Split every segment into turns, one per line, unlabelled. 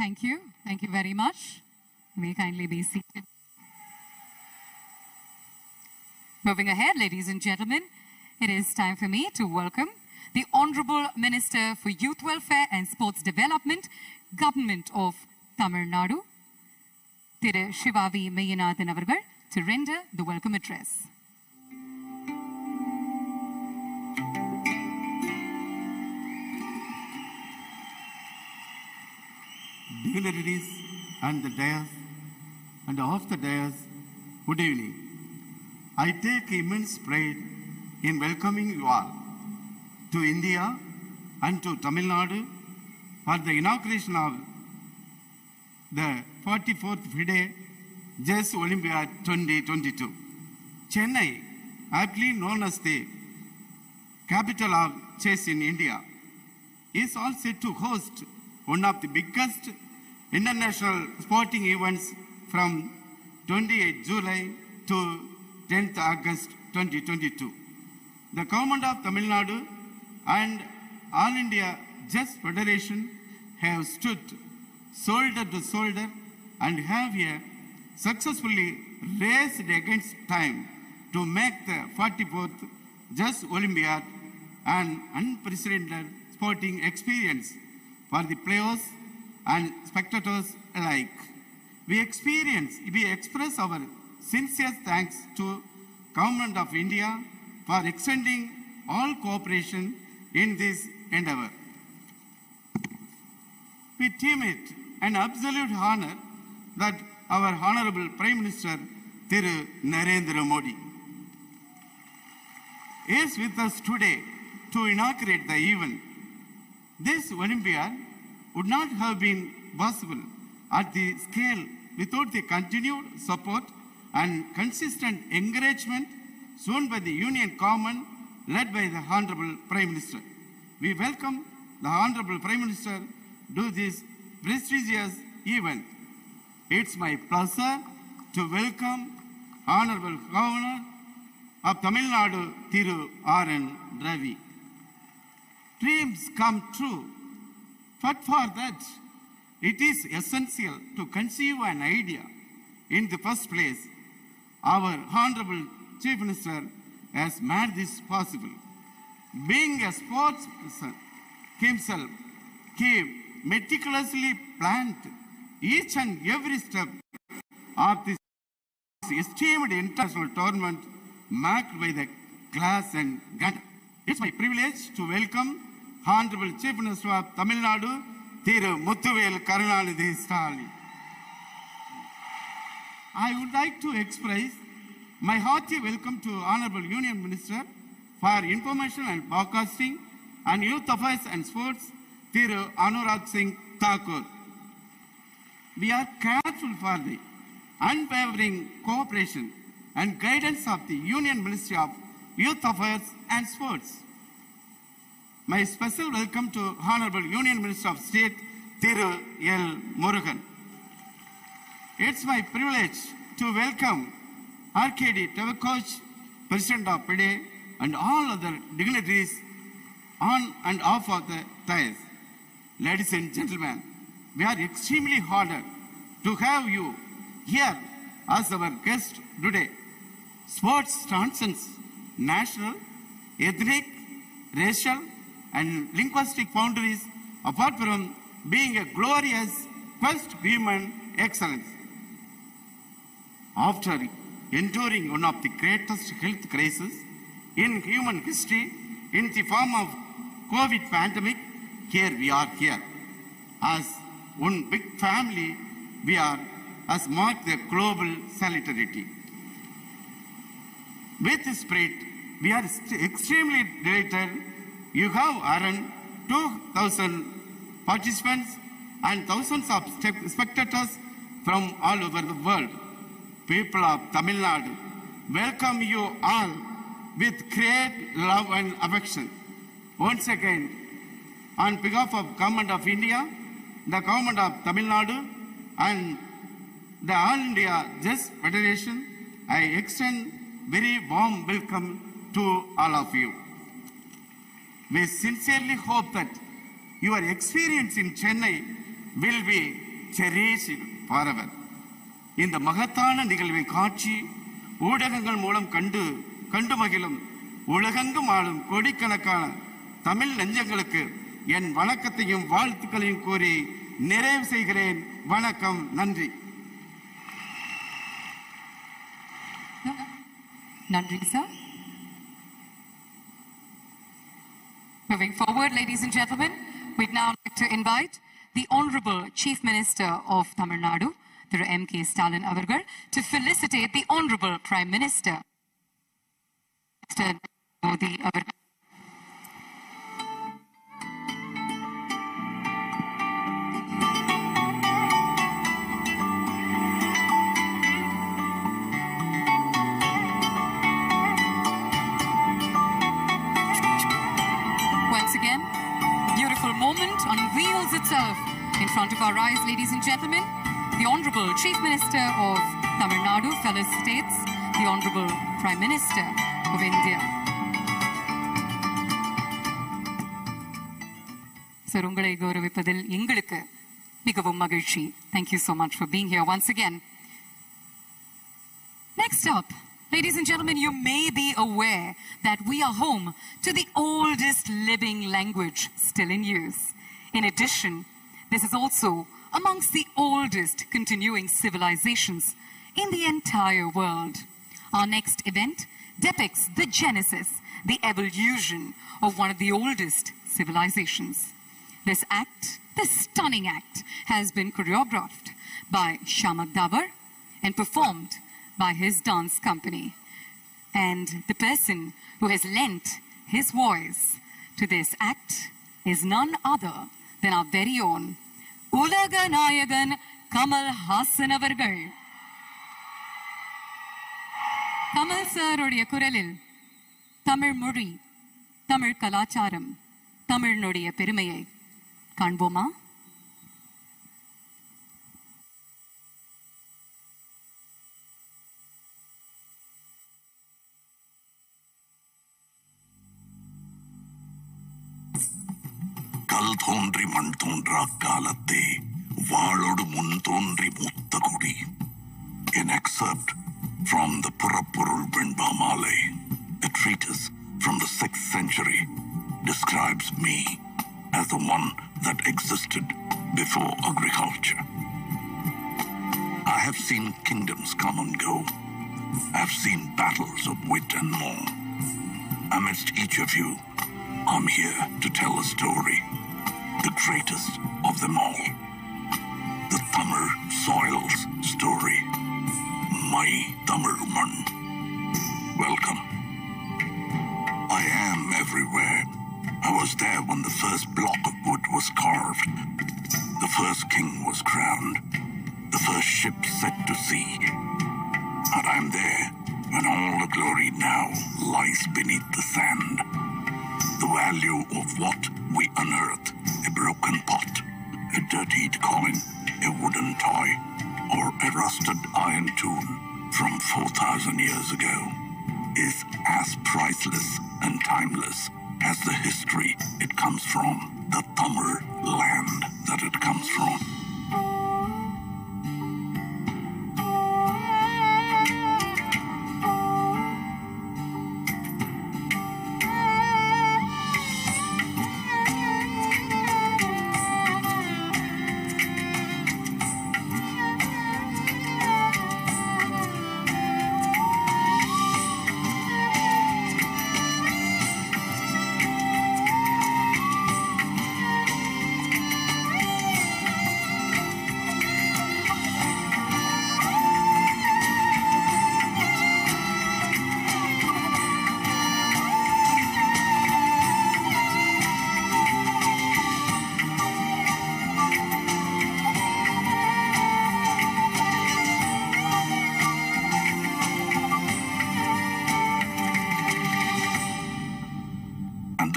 Thank you. Thank you very much. You may kindly be seated. Moving ahead, ladies and gentlemen, it is time for me to welcome the Honorable Minister for Youth Welfare and Sports Development, Government of Tamil Nadu, Thiru Shivavi Meyyanathan avargal, to render the welcome address.
Dignitaries and the dais and off the dais, good evening. I take immense pride in welcoming you all to India and to Tamil Nadu for the inauguration of the 44th FIDE Chess Olympiad 2022. Chennai, aptly known as the capital of chess in India, is all set to host one of the biggest international sporting events from 28 July to 10th August 2022. The government of Tamil Nadu and All India Chess Federation have stood shoulder to shoulder and have here successfully raced against time to make the 44th Chess Olympiad an unprecedented sporting experience for the players and spectators alike. We express our sincere thanks to Government of India for extending all cooperation in this endeavor. We deem it an absolute honor that our Honorable Prime Minister Thiru Narendra Modi is with us today to inaugurate the event. This Olympiad would not have been possible at the scale without the continued support and consistent encouragement shown by the Union Government led by the Honorable Prime Minister. We welcome the Honorable Prime Minister to this prestigious event. It's my pleasure to welcome Honorable Governor of Tamil Nadu, Thiru R.N. Ravi. Dreams come true, but for that, it is essential to conceive an idea in the first place. Our Honorable Chief Minister has made this possible. Being a sportsperson himself, he meticulously planned each and every step of this esteemed international tournament marked by the class and grandeur. It's my privilege to welcome Honorable Chief Minister of Tamil Nadu, Thiru Muthuvel Karunanidhi Stalin. I would like to express my hearty welcome to Honorable Union Minister for Information and Broadcasting and Youth Affairs and Sports, Thiru Anurag Singh Thakur. We are grateful for the unwavering cooperation and guidance of the Union Ministry of Youth Affairs and Sports. My special welcome to Honorable Union Minister of State, Thiru L. Murugan. It's my privilege to welcome RKD Tavakoch, President of FIDE, and all other dignitaries on and off of the dais. Ladies and gentlemen, we are extremely honored to have you here as our guest today. Sports transcends national, ethnic, racial, and linguistic boundaries apart from being a glorious quest of human excellence. After enduring one of the greatest health crises in human history in the form of COVID pandemic, here we are here. As one big family, we are as marked the global solidarity. With this spirit, we are extremely delighted. You have around 2,000 participants and thousands of spectators from all over the world. People of Tamil Nadu, welcome you all with great love and affection. Once again, on behalf of Government of India, the Government of Tamil Nadu, and the All India Chess Federation, I extend very warm welcome to all of you. We sincerely hope that your experience in Chennai will be cherish forever. இந்த மகத்தான நிகழ்வை காட்சி ஊடகங்கள் மூலம் கண்டு மகிழும் உலகெங்கும் ஆளும் கோடிக்கணக்கான தமிழ் நெஞ்சங்களுக்கு என் வணக்கத்தையும் வாழ்த்துக்களையும் கூறி நிறைவு செய்கிறேன். வணக்கம், நன்றி.
Nandri, sir. Moving forward, ladies and gentlemen, we'd now like to invite the Honorable Chief Minister of Tamil Nadu, Thiru M.K. Stalin Avargal, to felicitate the Honorable Prime Minister, Mr. Modi Avargal. Moment unveils itself in front of our eyes, ladies and gentlemen. The Honorable Chief Minister of Tamil Nadu felicitates the Honorable Prime Minister of India. Sir, ungalai gauravipadil engalukku migavum magizhchi. Thank you so much for being here once again. Next up, ladies and gentlemen, you may be aware that we are home to the oldest living language still in use. In addition, this is also amongst the oldest continuing civilizations in the entire world. Our next event depicts the genesis, the evolution of one of the oldest civilizations. This act, this stunning act, has been choreographed by Shamak Davar and performed by his dance company. And the person who has lent his voice to this act is none other than our very own Ulaga Nayagan Kamal Hassan Avargal. Kamal sir odia kuralil Tamil mori, Tamil kalacharam, Tamil nodiya perumayai kanboma.
கல் தோன்றி மண் தோன்றா காலத்தே வாளோடு முன் தோன்றி மூத்த குடி. An excerpt from the Purapurul Venbamale, a treatise from the 6th century, describes me as the one that existed before agriculture. I have seen kingdoms come and go. I have seen battles of wit and more. Amidst each of you, I'm here to tell a story, the greatest of them all. The Tamil soil's story. My Tamil man. Welcome. I am everywhere. I was there when the first block of wood was carved. The first king was crowned. The first ship set to sea. And I'm there when all the glory now lies beneath the sand. The value of what we unearth, a broken pot, a dirtied coin, a wooden toy, or a rusted iron tool from 4,000 years ago, is as priceless and timeless as the history it comes from, the Tamil land that it comes from.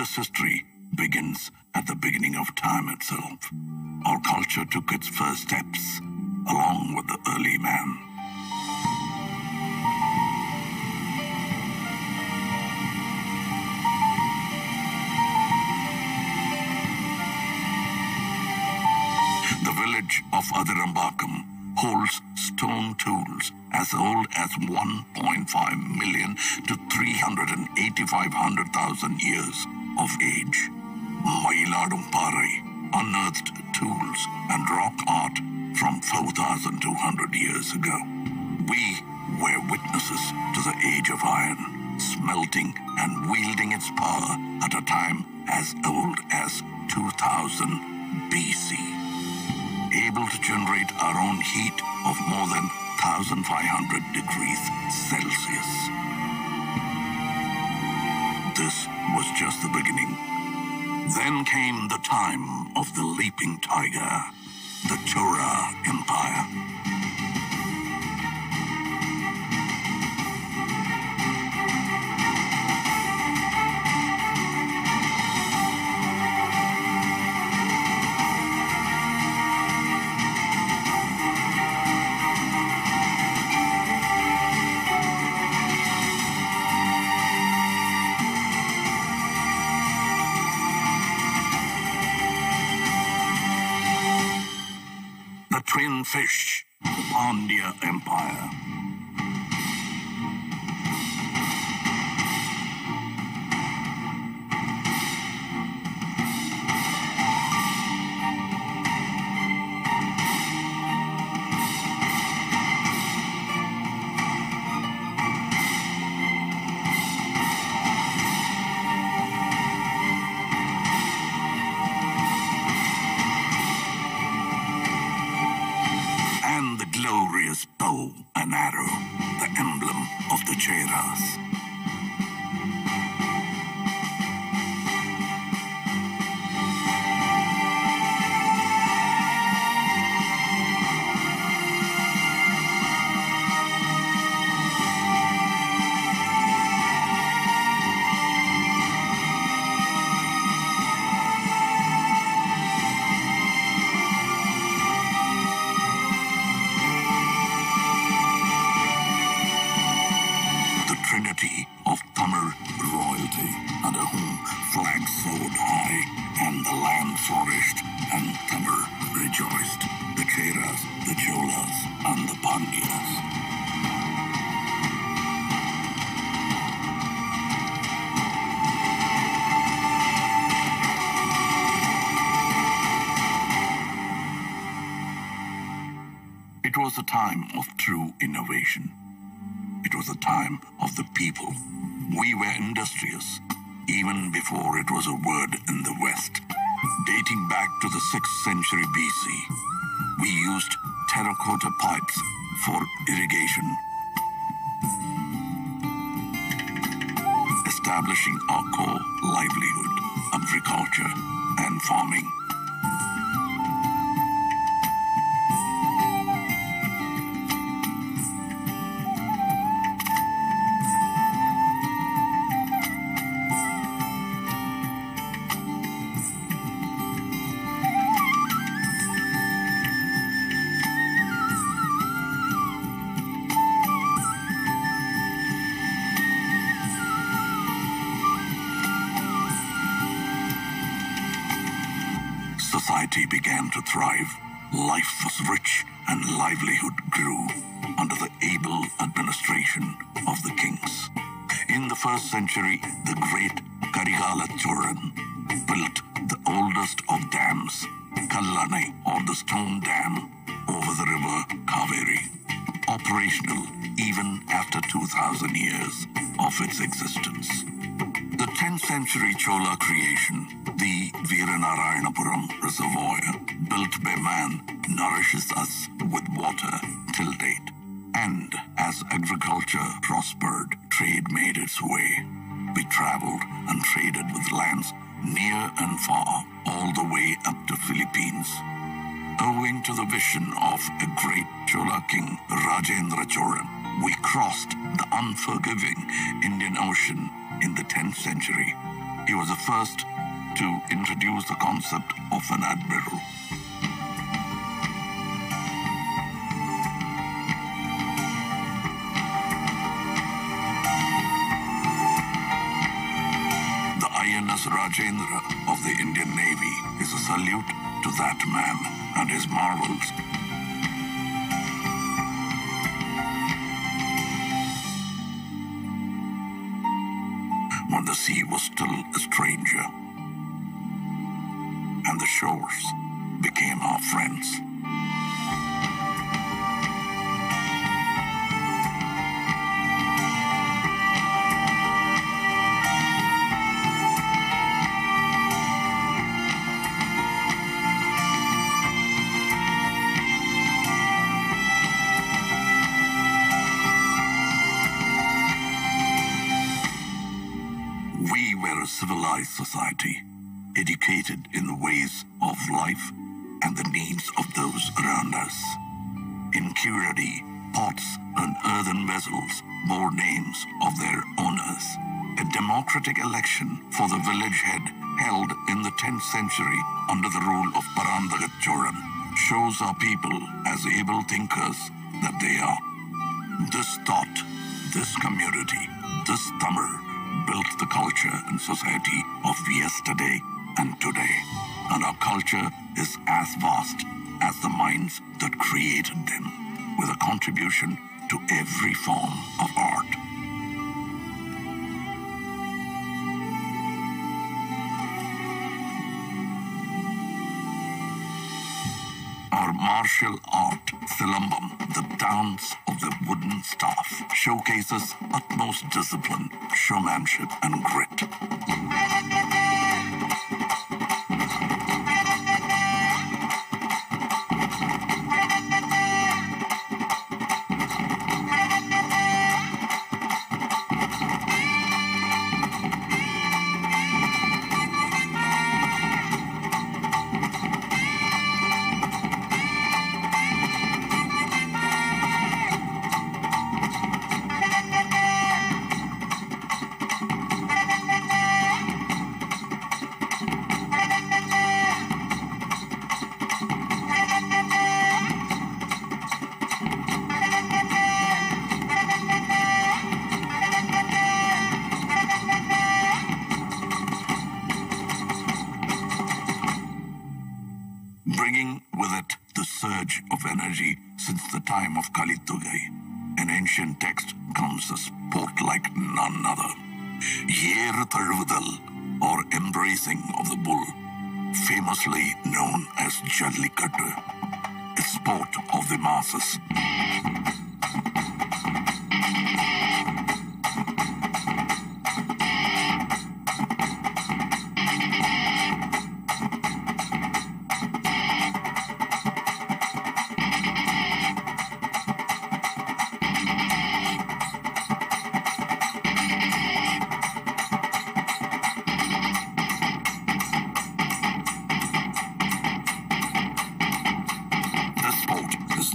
This history begins at the beginning of time itself. Our culture took its first steps along with the early man. The village village of Adirambakam holds stone tools as old as 1.5 million to 385,000 years of age. Mailadumparai unearthed tools and rock art from 4,200 years ago. We were witnesses to the age of iron, smelting and wielding its power at a time as old as 2000 BC. Able to generate our own heat of more than 1,500 degrees Celsius. This was just the beginning. Then came the time of the leaping tiger, the Chola Empire. Twin fish, the Pandya Empire. Glorious bow and arrow, the emblem of the Cheras. Trinity of Tamil royalty, under whom flags soared high and the land flourished and Tamil rejoiced, the Cheras, the Cholas, and the Pandyas. It was a time of true innovation. It was a time of the people. We were industrious, even before it was a word in the West. Dating back to the 6th century BC, we used terracotta pipes for irrigation, establishing our core livelihood, agriculture and farming. Society began to thrive. Life was rich and livelihood grew under the able administration of the kings. In the 1st century, the great Karigala Cholan built the oldest of dams, Kallanai, or the stone dam, over the river Kaveri, operational even after 2,000 years of its existence. The 10th century Chola creation, the Veeranarayanapuram Reservoir, built by man, nourishes us with water till date. And as agriculture prospered, trade made its way. We traveled and traded with lands near and far, all the way up to Philippines. Owing to the vision of a great Chola king, Rajendra Cholan, we crossed the unforgiving Indian Ocean in the 10th century. He was the first to introduce the concept of an admiral. The INS Rajendra of the Indian Navy is a salute to that man and his marvels. When the sea was still a stranger, and the shores became our friends. We were a civilized society, educated in the ways of life and the needs of those around us. In Curity, pots and earthen vessels bore names of their owners. A democratic election for the village head held in the 10th century under the rule of Parandagat Choran shows our people as able thinkers that they are. This thought, this community, this Tamil built the culture and society of yesterday and today. And our culture is as vast as the minds that created them, with a contribution to every form of art. Our martial art, Silambam, the dance of the wooden staff, showcases utmost discipline, showmanship, and grit. Bringing with it the surge of energy since the time of Kalitugai. An ancient text comes a sport like none other. Yeru Thaluvudal, or embracing of the bull, famously known as Jallikattu, a sport of the masses.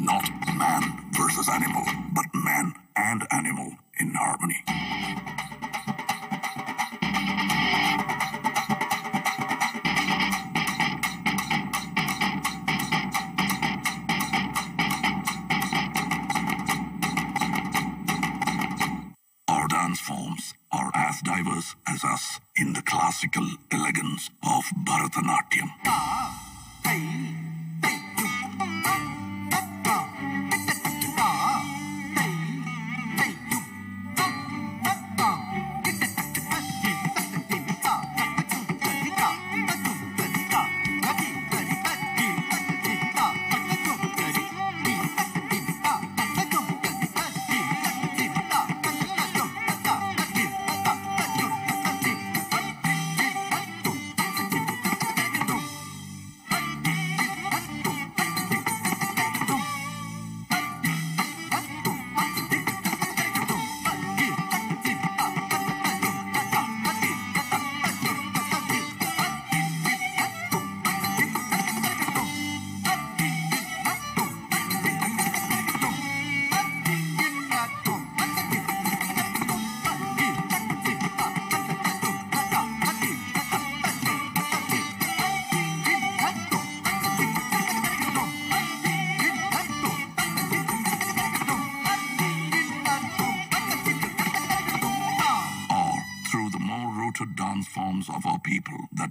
Not man versus animal, but man and animal in harmony. Our dance forms are as diverse as us in the classical elegance of Bharatanatyam.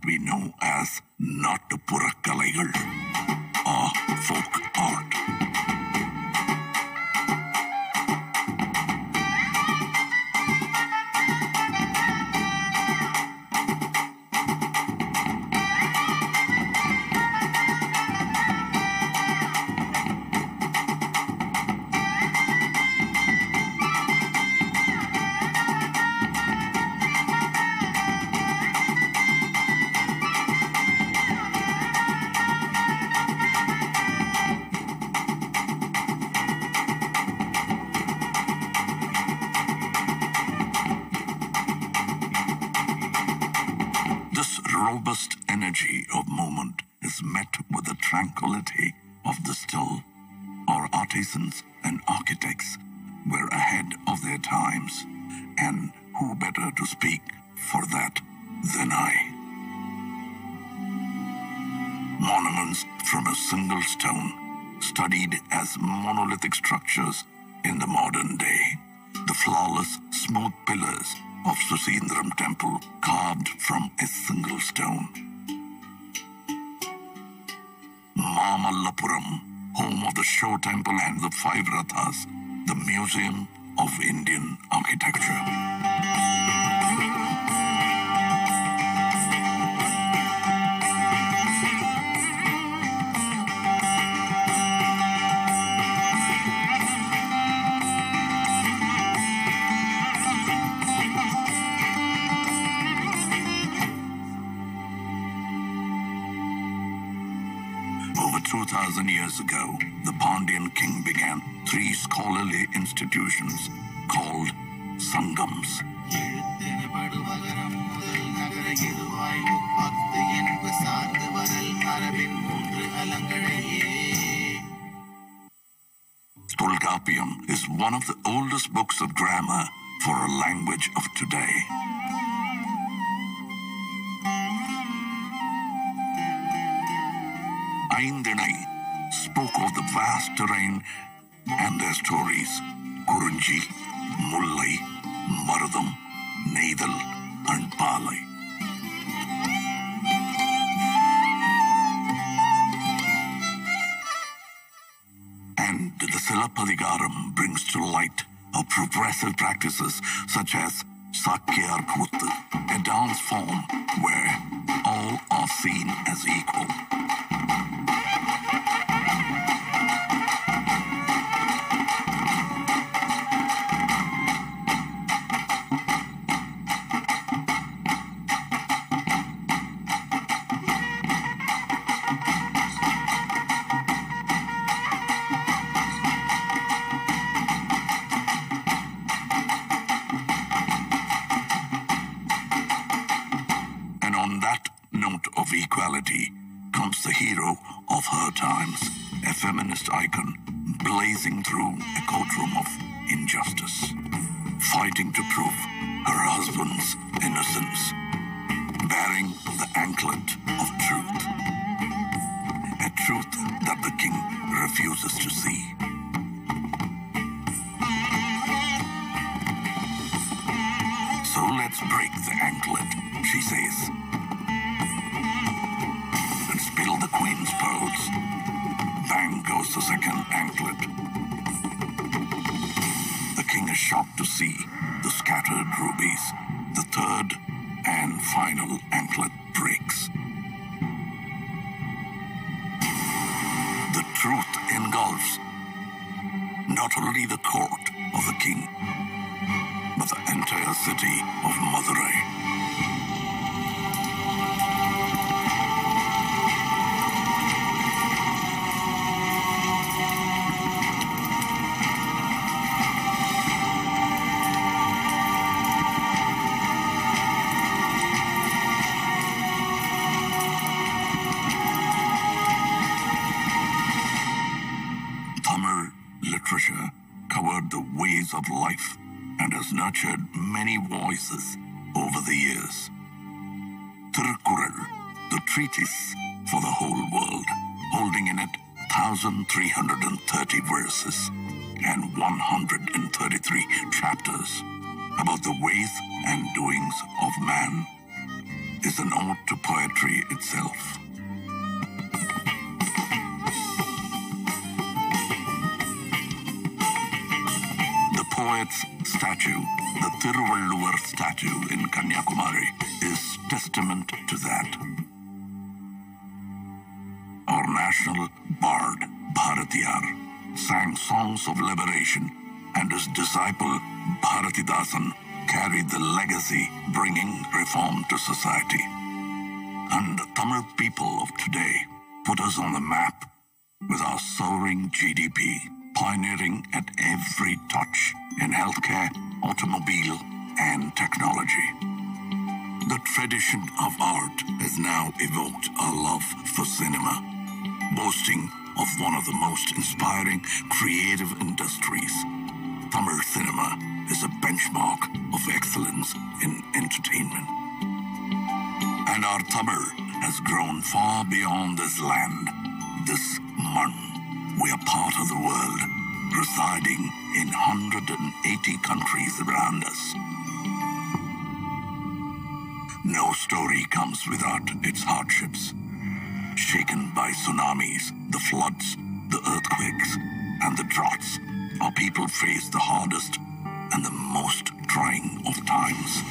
we know as நாட்டுப்புறக்கலைகள் or folk art. Robust energy of movement is met with the tranquility of the still. Our artisans and architects were ahead of their times, and who better to speak for that than I? Monuments from a single stone, studied as monolithic structures in the modern day. The flawless, smooth pillars of Susindram temple carved from a single stone. Mamallapuram, home of the Show temple and the five Rathas, the Museum of Indian Architecture. Over 2,000 years ago, the Pandyan king began 3 scholarly institutions called Sangams. Tolkappiyam is one of the oldest books of grammar for a language of today. Aindinai spoke of the vast terrain and their stories. Kurunji, Mullai, Marudam, Neidal, and Palai. And the Silappadigaram brings to light of progressive practices such as Sakyar Kuttu, a dance form where all are seen as equal. Equality comes the hero of her times, a feminist icon blazing through a courtroom of injustice, fighting to prove her husband's innocence, bearing the anklet of truth, a truth that the king refuses to see. So let's break the anklet, she says. The queen's pearls. Bang goes the second anklet. The king is shocked to see the scattered rubies. The third and final anklet breaks. The truth engulfs not only the court of the king, but the entire city of Madurai. Literature covered the ways of life and has nurtured many voices over the years. Tirukkural, the treatise for the whole world, holding in it 1,330 verses and 133 chapters about the ways and doings of man, is an ode to poetry itself. The poet's statue, the Thiruvalluvar statue in Kanyakumari, is testament to that. Our national bard, Bharatiyar, sang songs of liberation, and his disciple, Bharatidasan, carried the legacy, bringing reform to society. And the Tamil people of today put us on the map with our soaring GDP, pioneering at every touch in healthcare, automobile, and technology. The tradition of art has now evoked a love for cinema, boasting of one of the most inspiring creative industries. Tamil cinema is a benchmark of excellence in entertainment. And our Tamil has grown far beyond this land, this man. We are part of the world, residing in 180 countries around us. No story comes without its hardships. Shaken by tsunamis, the floods, the earthquakes, and the droughts, our people face the hardest and the most trying of times.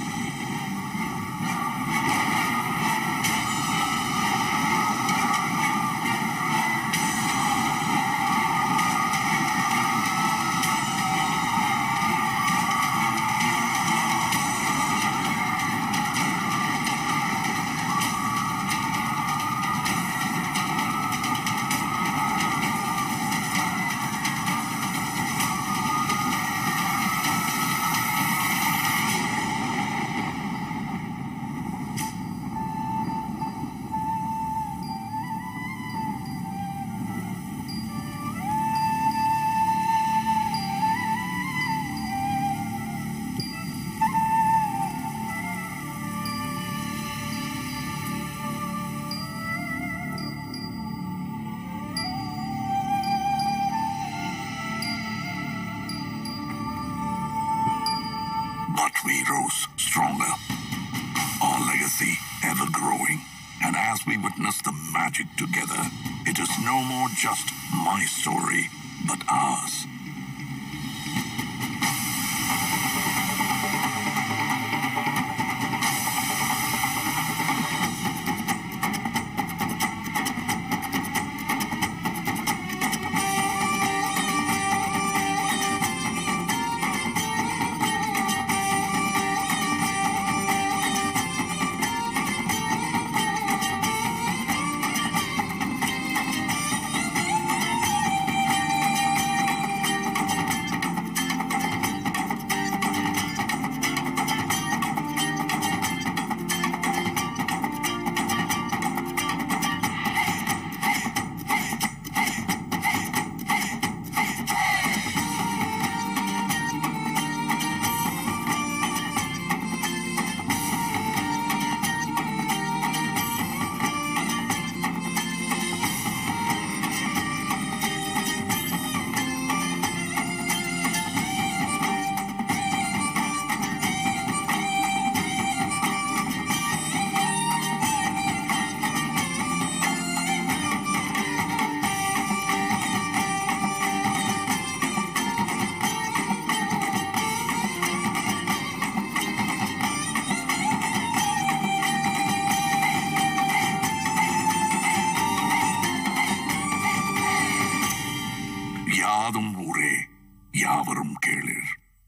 We rose stronger, our legacy ever growing. And as we witness the magic together, it is no more just my story, but ours.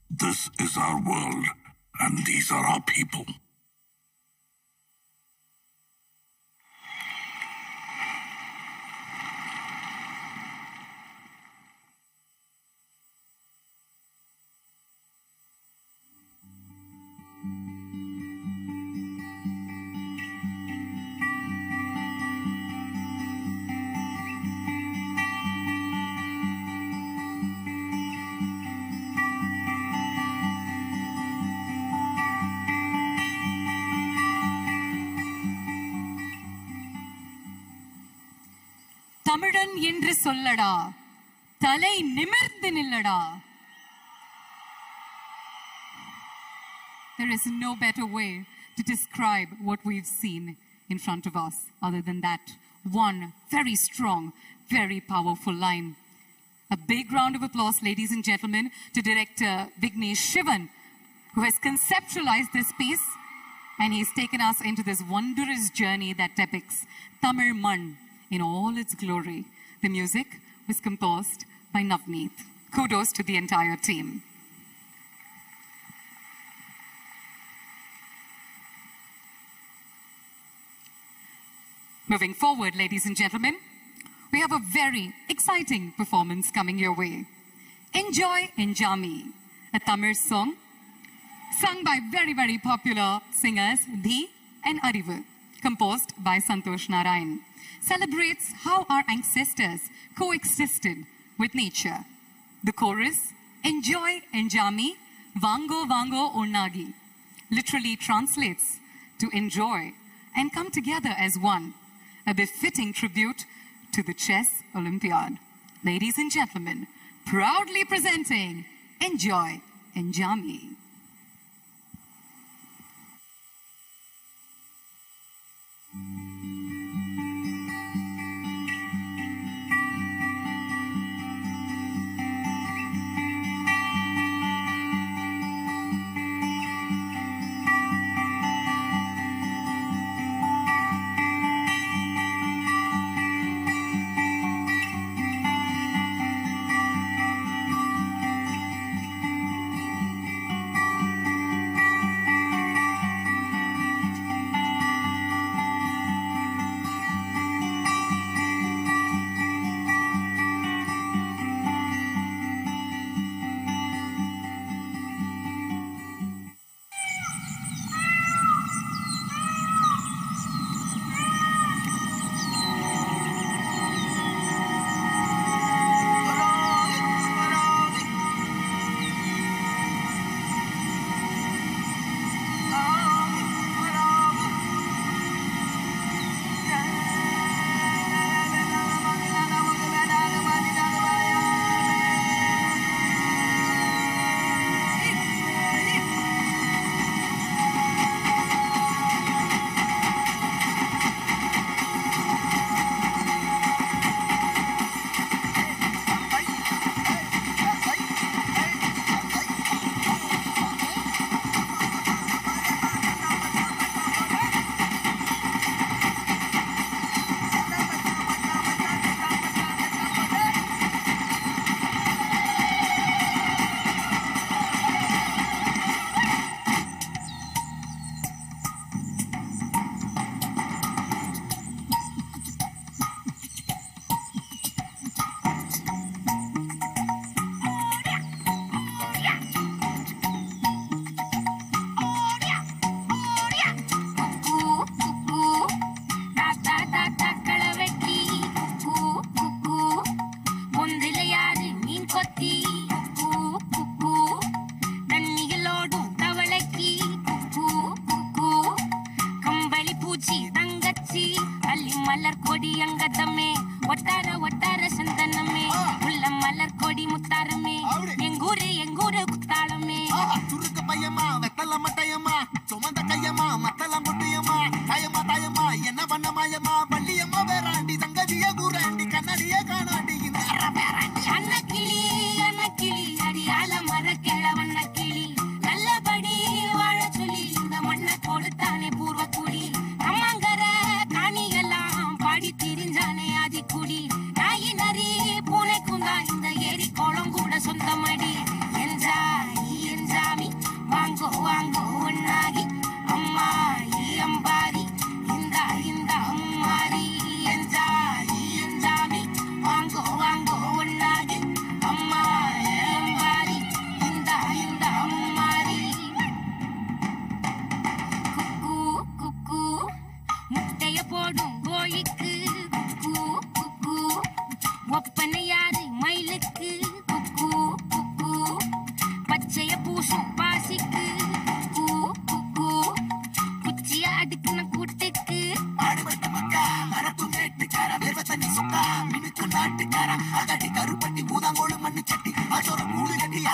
This is our world, and these are our people.
தமிழன் என்று சொல்லடா தலை நிமிர்ந்து நில்லடா. There is no better way to describe what we've seen in front of us, other than that one very strong, very powerful line. A big round of applause, ladies and gentlemen, to director Vignesh Shivan, who has conceptualized this piece, and he's taken us into this wondrous journey that depicts Tamil Mann in all its glory. The music was composed by Navneet. Kudos to the entire team. Moving forward, ladies and gentlemen, we have a very exciting performance coming your way. Enjoy Enjami, a Tamil song sung by very, very popular singers Dhi and Arivu, composed by Santosh Narayan, celebrates how our ancestors coexisted with nature. The chorus, Enjoy Enjami, Vango Vango Onnagi, literally translates to enjoy and come together as one, a befitting tribute to the chess Olympiad. Ladies and gentlemen, proudly presenting Enjoy Enjami.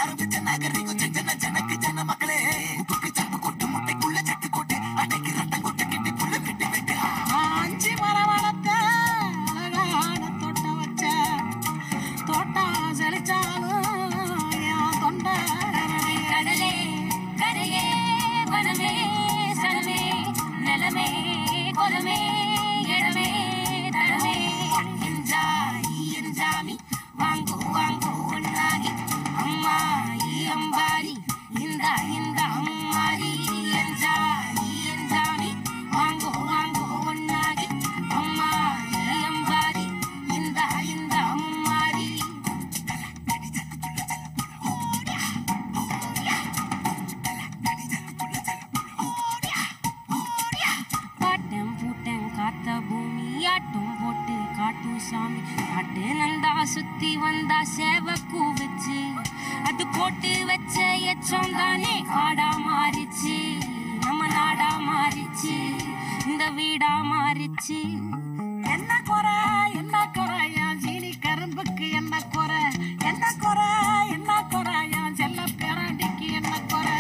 ஆரம்பிச்ச நாகரிகம் செஞ்சன ஜனக்கு ஜன மக்களே உப்புக்கு சப்பு கொட்டு முட்டைக்குள்ள சட்டு கொட்டு அடை ஆட்டம் போட்டு காட்டும் சாமி காட்டு நந்தா சுத்தி வந்தா சேவை கூவிச்சு அது போட்டு வச்ச எச்சம் தானே காடா மாறிச்சு நம்ம நாடா மாறிச்சு இந்த வீடா மாறிச்சு
என்ன குறை என் சீனி கரும்புக்கு என்ன குறை என்ன குறை என் செல்ல பேராண்டிக்கு என்ன குறை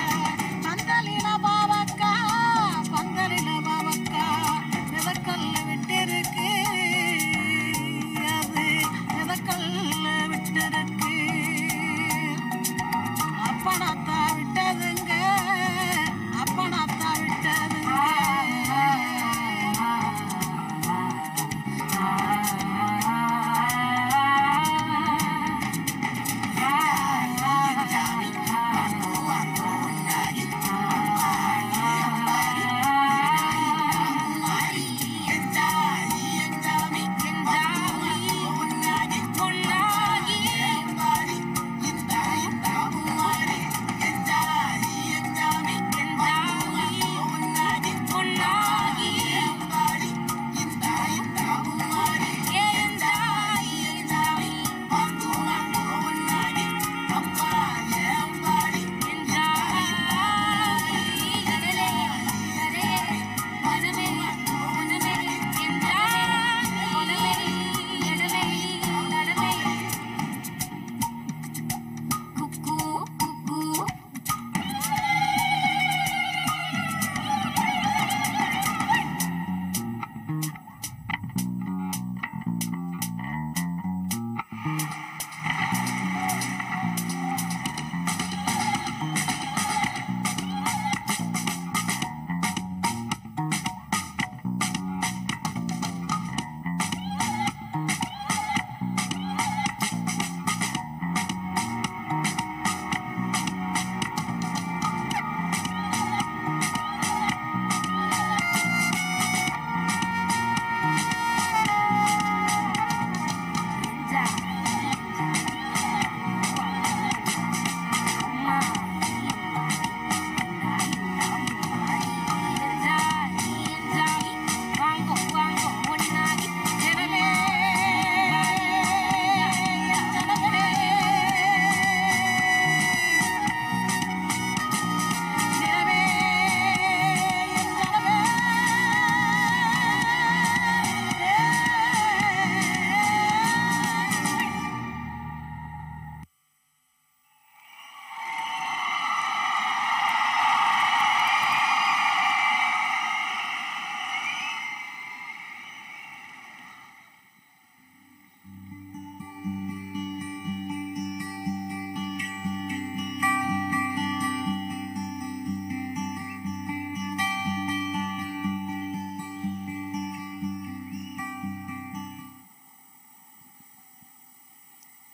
பந்தலின பாவக்கா விதக்கல்ல விட்டிருக்கு அது விதக்கல்ல விட்டிருக்கு அப்பனாத்தா விட்டதுங்க அப்பனாத்தா விட்டதுங்க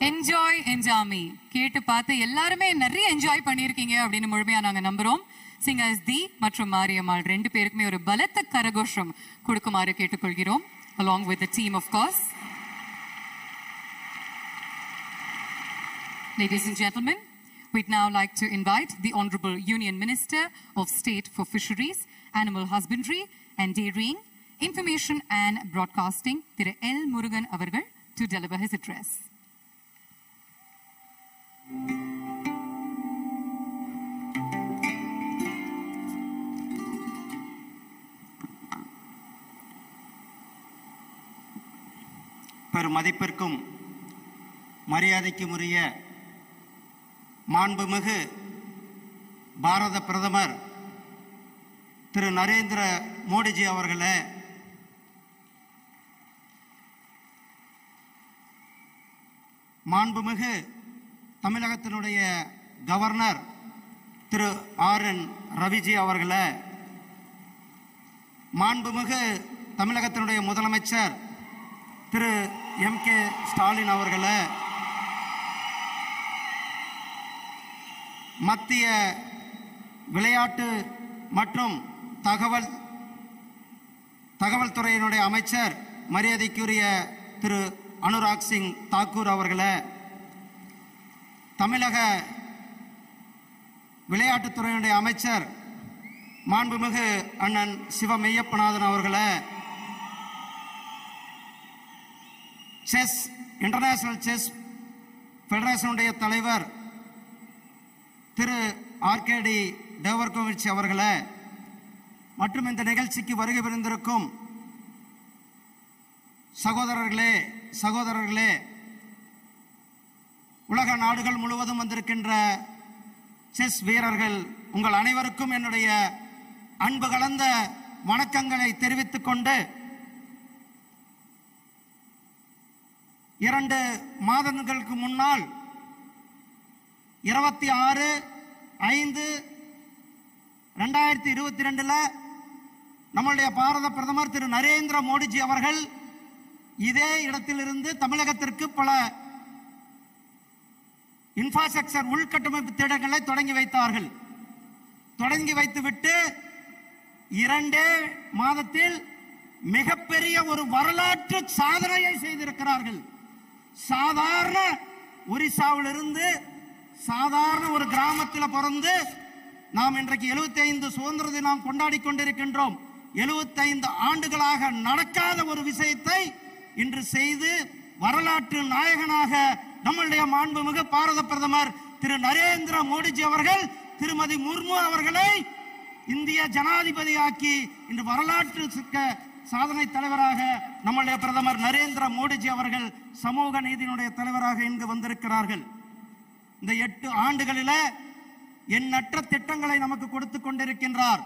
என்ஜாய் என்ஜாமி கேட்டு பார்த்து எல்லாருமே நிறைய என்ஜாய் பண்ணியிருக்கீங்க அப்படின்னு முழுமையா நாங்க நம்புறோம். சிங்கர்ஸ் தி மற்றும் மாரியம்மாள் ரெண்டு பேருக்குமே ஒரு பலத்த கரகோஷம் கொடுக்குமாறு கேட்டுக்கொள்கிறோம். along with the team of course. Ladies and gentlemen, we'd now like to invite the Honorable Union Minister of State for Fisheries, Animal Husbandry and Dairying, Information and Broadcasting, Thiru L. Murugan avargal, to deliver his address.
பெருமதிப்பிற்கும் மரியாதைக்கும் உரிய மாண்புமிகு பாரத பிரதமர் திரு நரேந்திர மோடிஜி அவர்களே, மாண்புமிகு தமிழகத்தினுடைய governor திரு R. N.. Raviji அவர்களே, மாண்புமிகு தமிழகத்தினுடைய முதலமைச்சர் திரு எம்.கே. ஸ்டாலின் அவர்களே, மத்திய விளையாட்டு மற்றும் தகவல் துறையினுடைய அமைச்சர் மரியாதைக்குரிய திரு அனுராக் சிங் தாக்கூர் அவர்களே, தமிழக விளையாட்டுத்துறையினுடைய அமைச்சர் மாண்புமிகு அண்ணன் சிவ மெய்யப்பநாதன் அவர்களே, செஸ் இன்டர்நேஷனல் செஸ் ஃபெடரேஷனுடைய தலைவர் திரு ஆர்கேடி டேவர்கோவிச் அவர்களே மற்றும் இந்த நிகழ்ச்சிக்கு வருகை புரிந்திருக்கும் சகோதரர்களே உலக நாடுகள் முழுவதும் வந்திருக்கின்ற செஸ் வீரர்கள் உங்கள் அனைவருக்கும் என்னுடைய அன்பு கலந்த வணக்கங்களை தெரிவித்துக் கொண்டு 2 மாதங்களுக்கு முன்னால் 26/5/2022 நம்முடைய பாரத பிரதமர் திரு நரேந்திர மோடிஜி அவர்கள் இதே இடத்திலிருந்து தமிழகத்திற்கு பல இன்ஃப்ராஸ்ட்ரக்சர் உள்கட்டமைப்பு திட்டங்களை தொடங்கி வைத்தார்கள். தொடங்கி வைத்துவிட்டு 2 மாதத்தில் மிகப்பெரிய ஒரு வரலாற்று சாதனையை செய்திருக்கிறார்கள். சாதாரண ஒரிசாவிலிருந்து சாதாரண ஒரு கிராமத்தில் பிறந்து நாம் இன்றைக்கு 75 சுதந்திர தினம் கொண்டாடி கொண்டிருக்கின்றோம். 75 ஆண்டுகளாக நடக்காத ஒரு விஷயத்தை இன்று செய்து வரலாற்று நாயகனாக நம்முடைய மாண்புமிகு பாரத பிரதமர் திரு நரேந்திர மோடிஜி அவர்கள் திருமதி முர்மு அவர்களை இந்திய ஜனாதிபதியாக்கி இன்று வரலாற்று சாதனை தலைவராக நம்முடைய பிரதமர் நரேந்திர மோடிஜி அவர்கள் சமூக நீதியினுடைய தலைவராக இங்கு வந்திருக்கிறார்கள். இந்த 8 ஆண்டுகளில் எண்ணற்ற திட்டங்களை நமக்கு கொடுத்து கொண்டிருக்கின்றார்.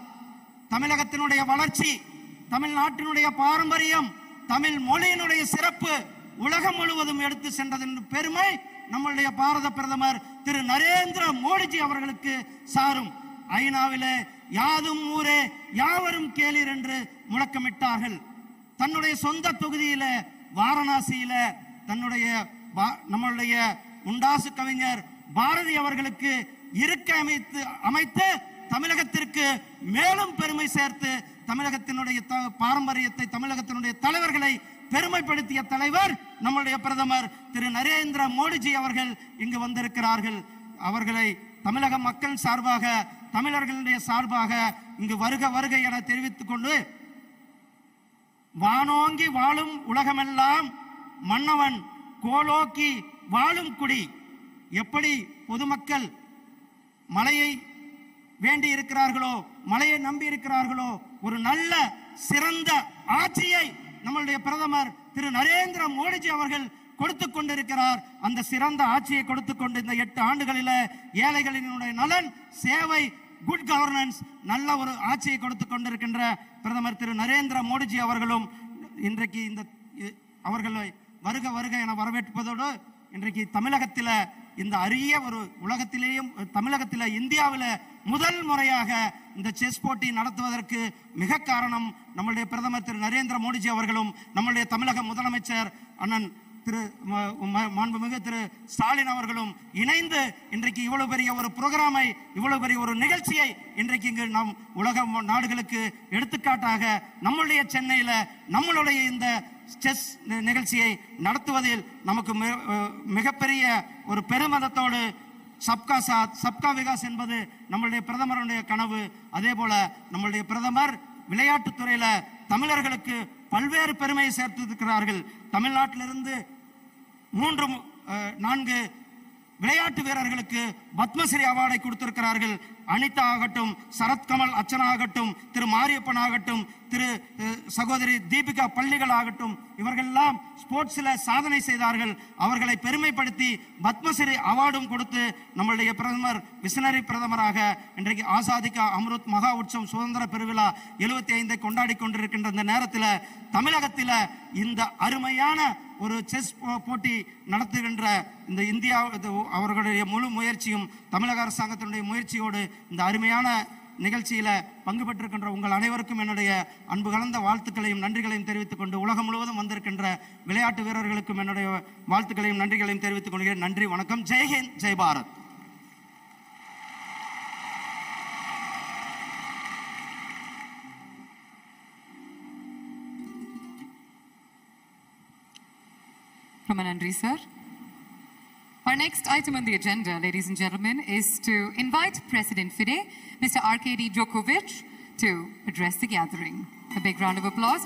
தமிழகத்தினுடைய வளர்ச்சி, தமிழ்நாட்டினுடைய பாரம்பரியம், தமிழ் மொழியினுடைய சிறப்பு உலகம் முழுவதும் எடுத்து சென்றதன் பெருமை நம்முடைய பாரத பிரதமர் திரு நரேந்திர மோடிஜி அவர்களுக்கு சாரும். ஐநாவிலே யாதும் ஊரே யாவரும் கேளீர் என்று முழக்கமிட்டார்கள். தன்னுடைய சொந்த தொகுதியில வாரணாசியில நம்முடைய முண்டாசு கவிஞர் பாரதி அவர்களுக்கு இருக்கை அமைத்து தமிழகத்திற்கு மேலும் பெருமை சேர்த்து தமிழகத்தினுடைய பாரம்பரியத்தை, தமிழகத்தினுடைய தலைவர்களை பெருமைப்படுத்திய தலைவர் நம்முடைய பிரதமர் திரு நரேந்திர மோடிஜி அவர்கள் இங்கு வந்திருக்கிறார்கள். அவர்களை தமிழக மக்கள் சார்பாக, தமிழர்களுடைய சார்பாக இங்கு வருக வருக என தெரிவித்துக் கொண்டு, வானோங்கி வாழும் உலகமெல்லாம் மன்னவன் கோலோக்கி வாழும் குடி. எப்படி பொதுமக்கள் மழையை வேண்டி இருக்கிறார்களோ, மழையை நம்பி இருக்கிறார்களோ, ஒரு நல்ல சிறந்த ஆட்சியை நம்முடைய பிரதமர் திரு நரேந்திர மோடிஜி அவர்கள் கொடுத்துக் கொண்டிருக்கிறார். அந்த சிறந்த ஆட்சியை கொடுத்துக் கொண்டு இந்த 8 ஆண்டுகளில் ஏழைகளினுடைய நலன், சேவை, குட் கவர்னன்ஸ், நல்ல ஒரு ஆட்சியை கொடுத்துக் கொண்டிருக்கின்ற பிரதமர் திரு நரேந்திர மோடிஜி அவர்களும் இன்றைக்கு அவர்களை வருக வருக என வரவேற்பதோடு, இன்றைக்கு தமிழகத்தில் இந்த அரிய ஒரு உலகத்திலேயும் தமிழகத்தில் இந்தியாவில் முதல் முறையாக இந்த செஸ் போட்டி நடத்துவதற்கு மிக காரணம் நம்முடைய பிரதமர் திரு நரேந்திர மோடிஜி அவர்களும் நம்முடைய தமிழக முதலமைச்சர் அண்ணன் திரு மாண்புமிகு திரு ஸ்டாலின் அவர்களும் இணைந்து இன்றைக்கு இவ்வளவு பெரிய ஒரு புரோகிராமை, இவ்வளவு பெரிய ஒரு நிகழ்ச்சியை இன்றைக்கு இங்கு நம் உலக நாடுகளுக்கு எடுத்துக்காட்டாக நம்முடைய சென்னையில் நம்மளுடைய இந்த செஸ் நிகழ்ச்சியை நடத்துவதில் நமக்கு மிகப்பெரிய ஒரு பெருமிதத்தோடு சப்கா சாத் சப்கா விகாஸ் என்பது நம்மளுடைய பிரதமருடைய கனவு. அதே போல நம்மளுடைய பிரதமர் விளையாட்டுத்துறையில தமிழர்களுக்கு பல்வேறு பெருமையை சேர்த்திருக்கிறார்கள். தமிழ்நாட்டிலிருந்து 3-4 விளையாட்டு வீரர்களுக்கு பத்மஸ்ரீ அவார்டை கொடுத்திருக்கிறார்கள். அனிதா ஆகட்டும், சரத்கமல் அர்ச்சனா ஆகட்டும், திரு மாரியப்பன் ஆகட்டும், திரு சகோதரி தீபிகா பள்ளிகள் ஆகட்டும், இவர்களெல்லாம் ஸ்போர்ட்ஸில் சாதனை செய்தார்கள். அவர்களை பெருமைப்படுத்தி பத்மஸ்ரீ அவார்டும் கொடுத்து நம்மளுடைய பிரதமர் விசனரி பிரதமராக இன்றைக்கு ஆசாதிகா அம்ருத் மகா உற்சவம் சுதந்திர பெருவிழா 75 கொண்டாடி கொண்டிருக்கின்ற இந்த நேரத்தில் தமிழகத்தில் இந்த அருமையான ஒரு செஸ் போட்டி நடத்துகின்ற இந்த இந்தியா அவர்களுடைய முழு முயற்சியும் தமிழக அரசாங்கத்தினுடைய முயற்சியோடு இந்த அருமையான நிகழ்ச்சியில பங்கு பெற்றிருக்கின்ற உங்கள் அனைவருக்கும் என்னுடைய அன்பு கலந்த வாழ்த்துக்களையும் நன்றிகளையும் தெரிவித்துக் கொண்டு, உலகம் முழுவதும் வந்திருக்கின்ற விளையாட்டு வீரர்களுக்கும் என்னுடைய வாழ்த்துக்களையும் நன்றிகளையும் தெரிவித்துக் கொள்கிறேன். நன்றி, வணக்கம். Jai Hind, Jai Bharat.
Nandri, sir. Our next item on the agenda, ladies and gentlemen, is to invite President FIDE, Mr. Arkady Djokovic, to address the gathering. A big round of applause.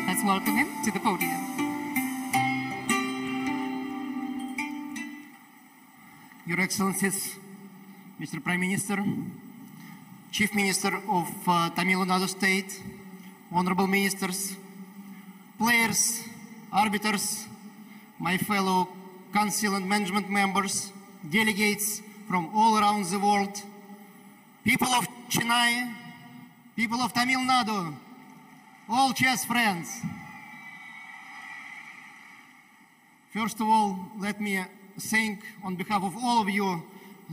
Let's welcome him to the podium.
Your Excellencies, Mr. Prime Minister, Chief Minister of Tamil Nadu State, Honorable Ministers, players, arbiters, my fellow Council and Management members, delegates from all around the world, people of Chennai, people of Tamil Nadu, all chess friends. First of all, let me thank on behalf of all of you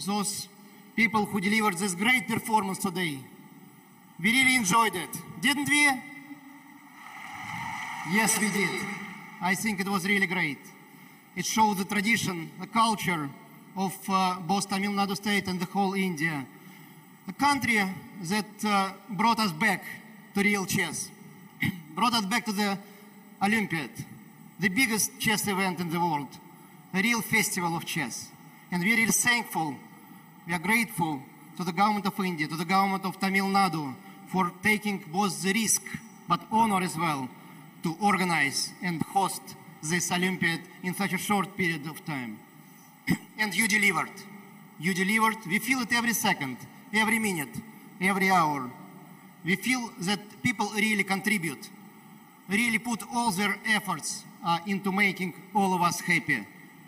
those people who delivered this great performance today. We really enjoyed it, didn't we? Yes, we did. I think it was really great. It showed the tradition, the culture of both Tamil Nadu State and the whole India. A country that brought us back to real chess, brought us back to the Olympiad, the biggest chess event in the world, a real festival of chess. And we're really thankful, we are grateful to the government of India, to the government of Tamil Nadu for taking both the risk but honor as well to organize and host this Olympiad in such a short period of time. And you delivered. You delivered. We feel it every second, every minute, every hour. We feel that people really contribute, really put all their efforts into making all of us happy,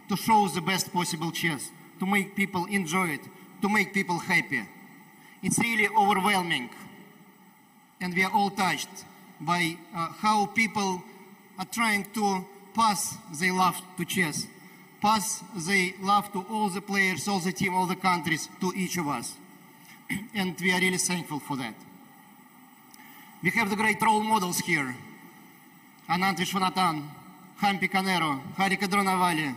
to show the best possible chess, to make people enjoy it, to make people happy. It's really overwhelming. And we are all touched by how people are trying to pass their love to chess, pass their love to all the players, all the team, all the countries, to each of us. And we are really thankful for that. We have the great role models here. Anand Vishwanathan, Hampi Canero, Hari Kadronavali.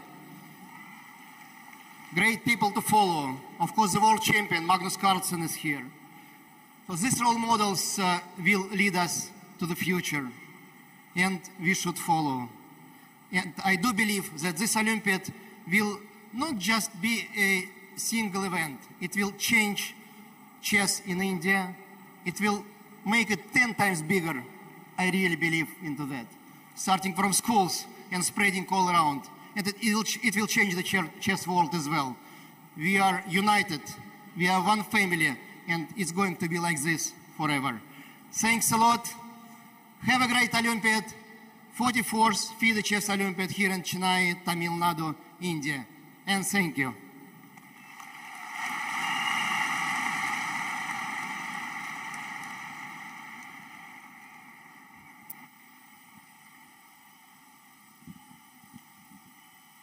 Great people to follow. Of course, the world champion, Magnus Carlsen, is here. So these role models will lead us to the future, and we should follow. And I do believe that this Olympiad will not just be a single event. It will change chess in India. It will make it 10 times bigger. I really believe into that. Starting from schools and spreading all around. And it will change the chess world as well. We are united. We are one family. And it's going to be like this forever. Thanks a lot. Have a great Olympiad. 44th FIDE Chess Olympiad here in Chennai, Tamil Nadu, India. And thank you.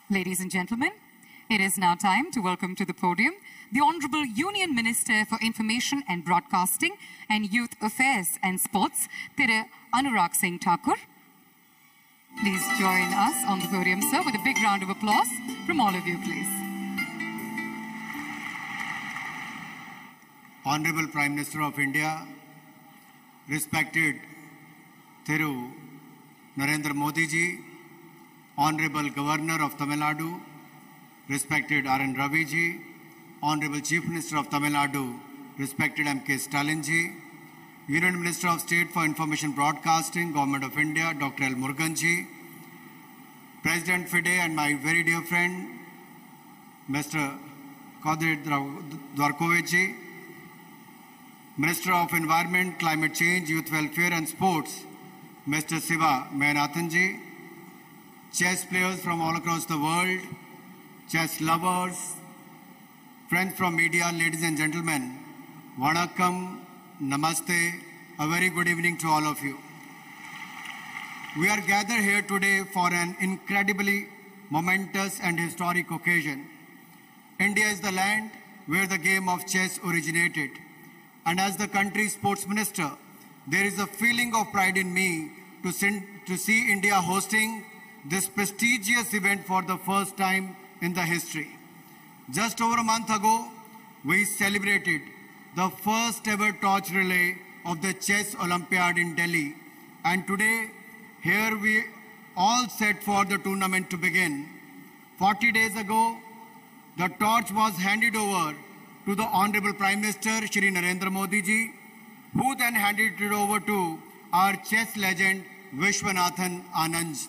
Ladies and gentlemen, it is now time to welcome to the podium the Honorable Union Minister for Information and Broadcasting and Youth Affairs and Sports, Thiru Anurag Singh Thakur. Please join us on the podium, sir, with a big round of applause from all of you, please.
Honorable Prime Minister of India, respected Thiru Narendra Modi ji, Honorable Governor of Tamil Nadu, respected R.N. Ravi ji, Honorable Chief Minister of Tamil Nadu, respected M.K. Stalin ji, Union Minister of State for Information Broadcasting, Government of India, Dr. L. Murugan ji, President FIDE and my very dear friend, Mr. Kadir Dwarkovich ji, Minister of Environment, Climate Change, Youth Welfare and Sports, Mr. Siva Mayanathan ji, chess players from all across the world, chess lovers, friends from media, ladies and gentlemen, Vanakkam, Namaste, a very good evening to all of you. We are gathered here today for an incredibly momentous and historic occasion. India is the land where the game of chess originated. And as the country's sports minister, there is a feeling of pride in me to see India hosting this prestigious event for the first time in the history. Just over a month ago, we celebrated the first ever torch relay of the Chess Olympiad in Delhi. And today, here we all set for the tournament to begin. 40 days ago, the torch was handed over to the Honorable Prime Minister, Shri Narendra Modi ji, who then handed it over to our chess legend, Vishwanathan Anand.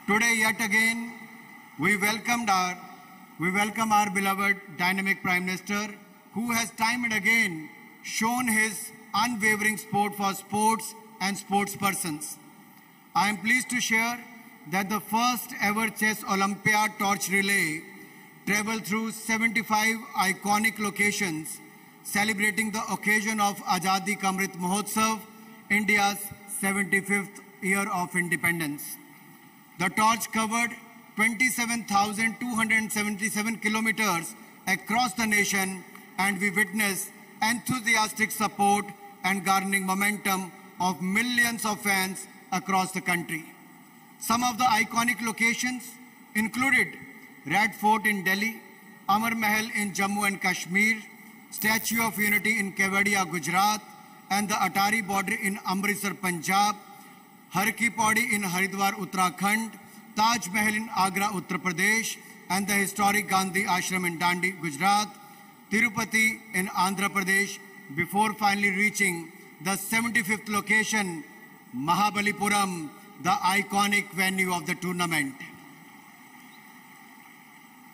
Today, yet again, we welcomed our we welcome our beloved dynamic Prime Minister, who has time and again shown his unwavering support for sports and sportspersons. I am pleased to share that the first ever chess Olympiad torch relay traveled through 75 iconic locations, celebrating the occasion of Azadi Ka Amrit Mahotsav, India's 75th year of independence. The torch covered 27,277 kilometers across the nation, and we witnessed enthusiastic support and garnering momentum of millions of fans across the country. Some of the iconic locations included Red Fort in Delhi, Amar Mahal in Jammu and Kashmir, Statue of Unity in Kevadia, Gujarat, and the Atari border in Amritsar, Punjab, Har Ki Pauri in Haridwar, Uttarakhand, Taj Mahal in Agra, Uttar Pradesh, and the historic Gandhi Ashram in Dandi, Gujarat, Tirupati in Andhra Pradesh, before finally reaching the 75th location, Mahabalipuram, the iconic venue of the tournament.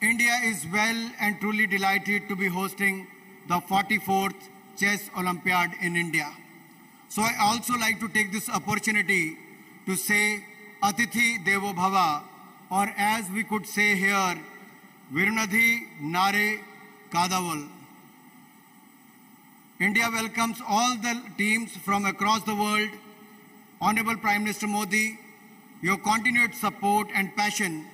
India is well and truly delighted to be hosting the 44th Chess Olympiad in India. So I also like to take this opportunity to say Atithi Devo Bhava, or as we could say here, Virunadhi Nare Kadaval. India welcomes all the teams from across the world. Honorable Prime Minister Modi, your continued support and passion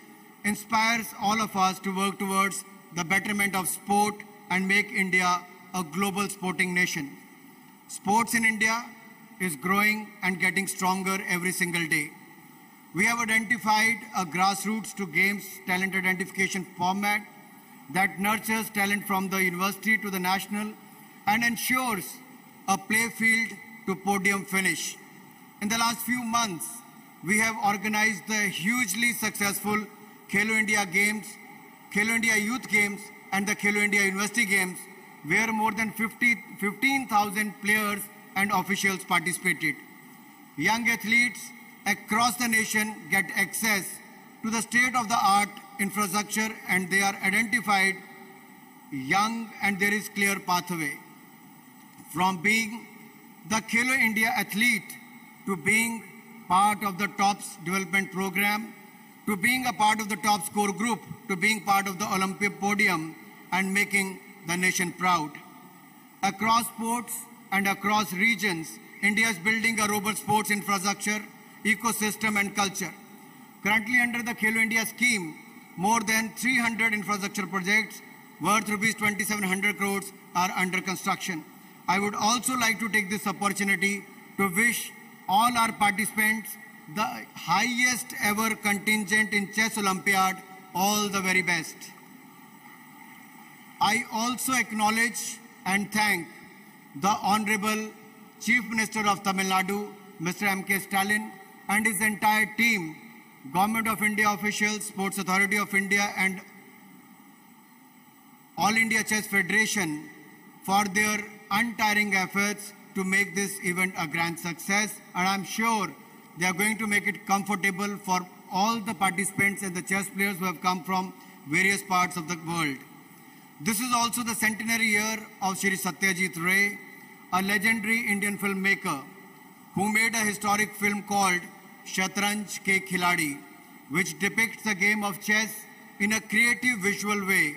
inspires all of us to work towards the betterment of sport and make India a global sporting nation. Sports in India is growing and getting stronger every single day. We have identified a grassroots to games talent identification format that nurtures talent from the university to the national and ensures a play field to podium finish. In the last few months, we have organized the hugely successful Khelo India Games, Khelo India Youth Games, and the Khelo India University Games, where more than 15,000 players and officials participated. Young athletes across the nation get access to the state-of-the-art infrastructure, and they are identified young, and there is clear pathway. From being the Khelo India athlete to being part of the TOPS development program, to being a part of the top score group, to being part of the Olympiad podium and making the nation proud. Across sports and across regions, India is building a robust sports infrastructure, ecosystem and culture. Currently under the Khelo India scheme, more than 300 infrastructure projects worth rupees 2,700 crores are under construction. I would also like to take this opportunity to wish all our participants, the highest ever contingent in Chess Olympiad, all the very best. I also acknowledge and thank the Honorable Chief Minister of Tamil Nadu, Mr. M.K. Stalin, and his entire team, Government of India officials, Sports Authority of India, and All India Chess Federation for their untiring efforts to make this event a grand success. And I'm sure they are going to make it comfortable for all the participants and the chess players who have come from various parts of the world. This is also the centenary year of Shri Satyajit Ray, a legendary Indian filmmaker who made a historic film called Shatranj Ke Khiladi, which depicts the game of chess in a creative visual way.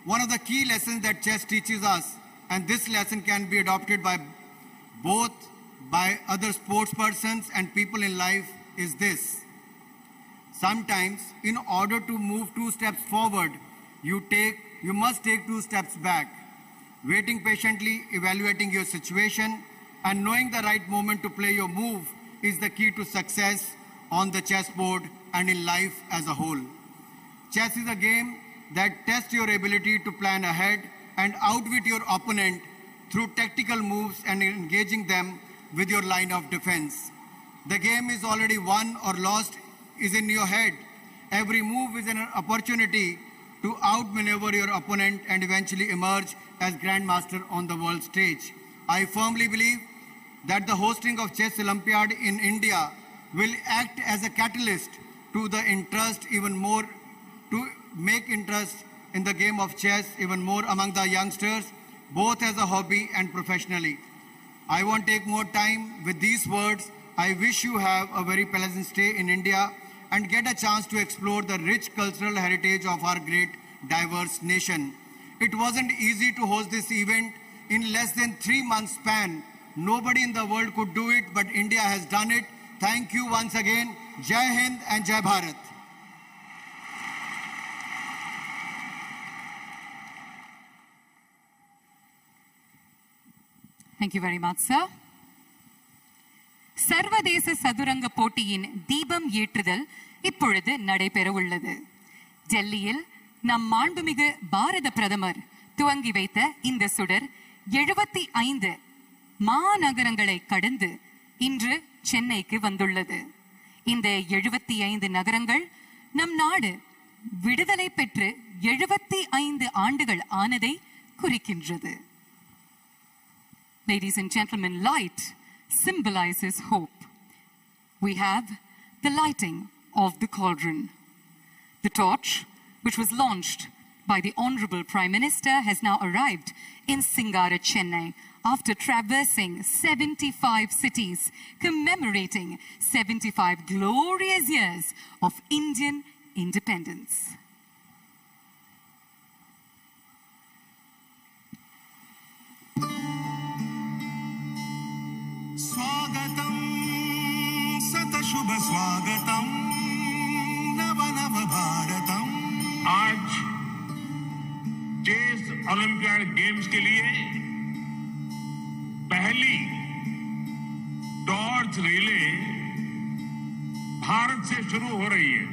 One of the key lessons that chess teaches us, and this lesson can be adopted by other sports persons and people in life, is this. Sometimes, in order to move 2 steps forward, you must take 2 steps back. Waiting patiently, evaluating your situation, and knowing the right moment to play your move is the key to success on the chessboard and in life as a whole. Chess is a game that tests your ability to plan ahead and outwit your opponent through tactical moves and engaging them with your line of defense. The game is already won or lost is in your head. Every move is an opportunity to outmaneuver your opponent and eventually emerge as grandmaster on the world stage. I firmly believe that the hosting of Chess Olympiad in India will act as a catalyst to the interest even more, to make interest in the game of chess, even more among the youngsters, both as a hobby and professionally. I won't take more time with these words. I wish you have a very pleasant stay in India and get a chance to explore the rich cultural heritage of our great diverse nation. It wasn't easy to host this event in less than 3 months span. Nobody in the world could do it, but India has done it. Thank you once again. Jai Hind and Jai Bharat.
Thank you very much, sir. சர்வதேச சதுரங்க போட்டியின் தீபம் ஏற்றுதல் இப்பொழுது நடைபெற உள்ளது. டெல்லியில் நம் மாண்புமிகு பாரத பிரதமர் துவங்கி வைத்த இந்த சுடர் 75 மாநகரங்களை கடந்து இன்று சென்னைக்கு வந்துள்ளது. இந்த 75 நகரங்கள் நம் நாடு விடுதலை பெற்று 75 ஆண்டுகள் ஆனதை குறிக்கின்றது. Ladies and gentlemen, light symbolizes hope. We have the lighting of the cauldron. The torch, which was launched by the Honorable Prime Minister, has now arrived in Singara, Chennai, after traversing 75 cities, commemorating 75 glorious years of Indian independence.
स्वागतम सतशुभ स्वागतम नव नव भारतम। आज chess olympiad games के लिए पहली torch relay Bharat से शुरू हो रही है।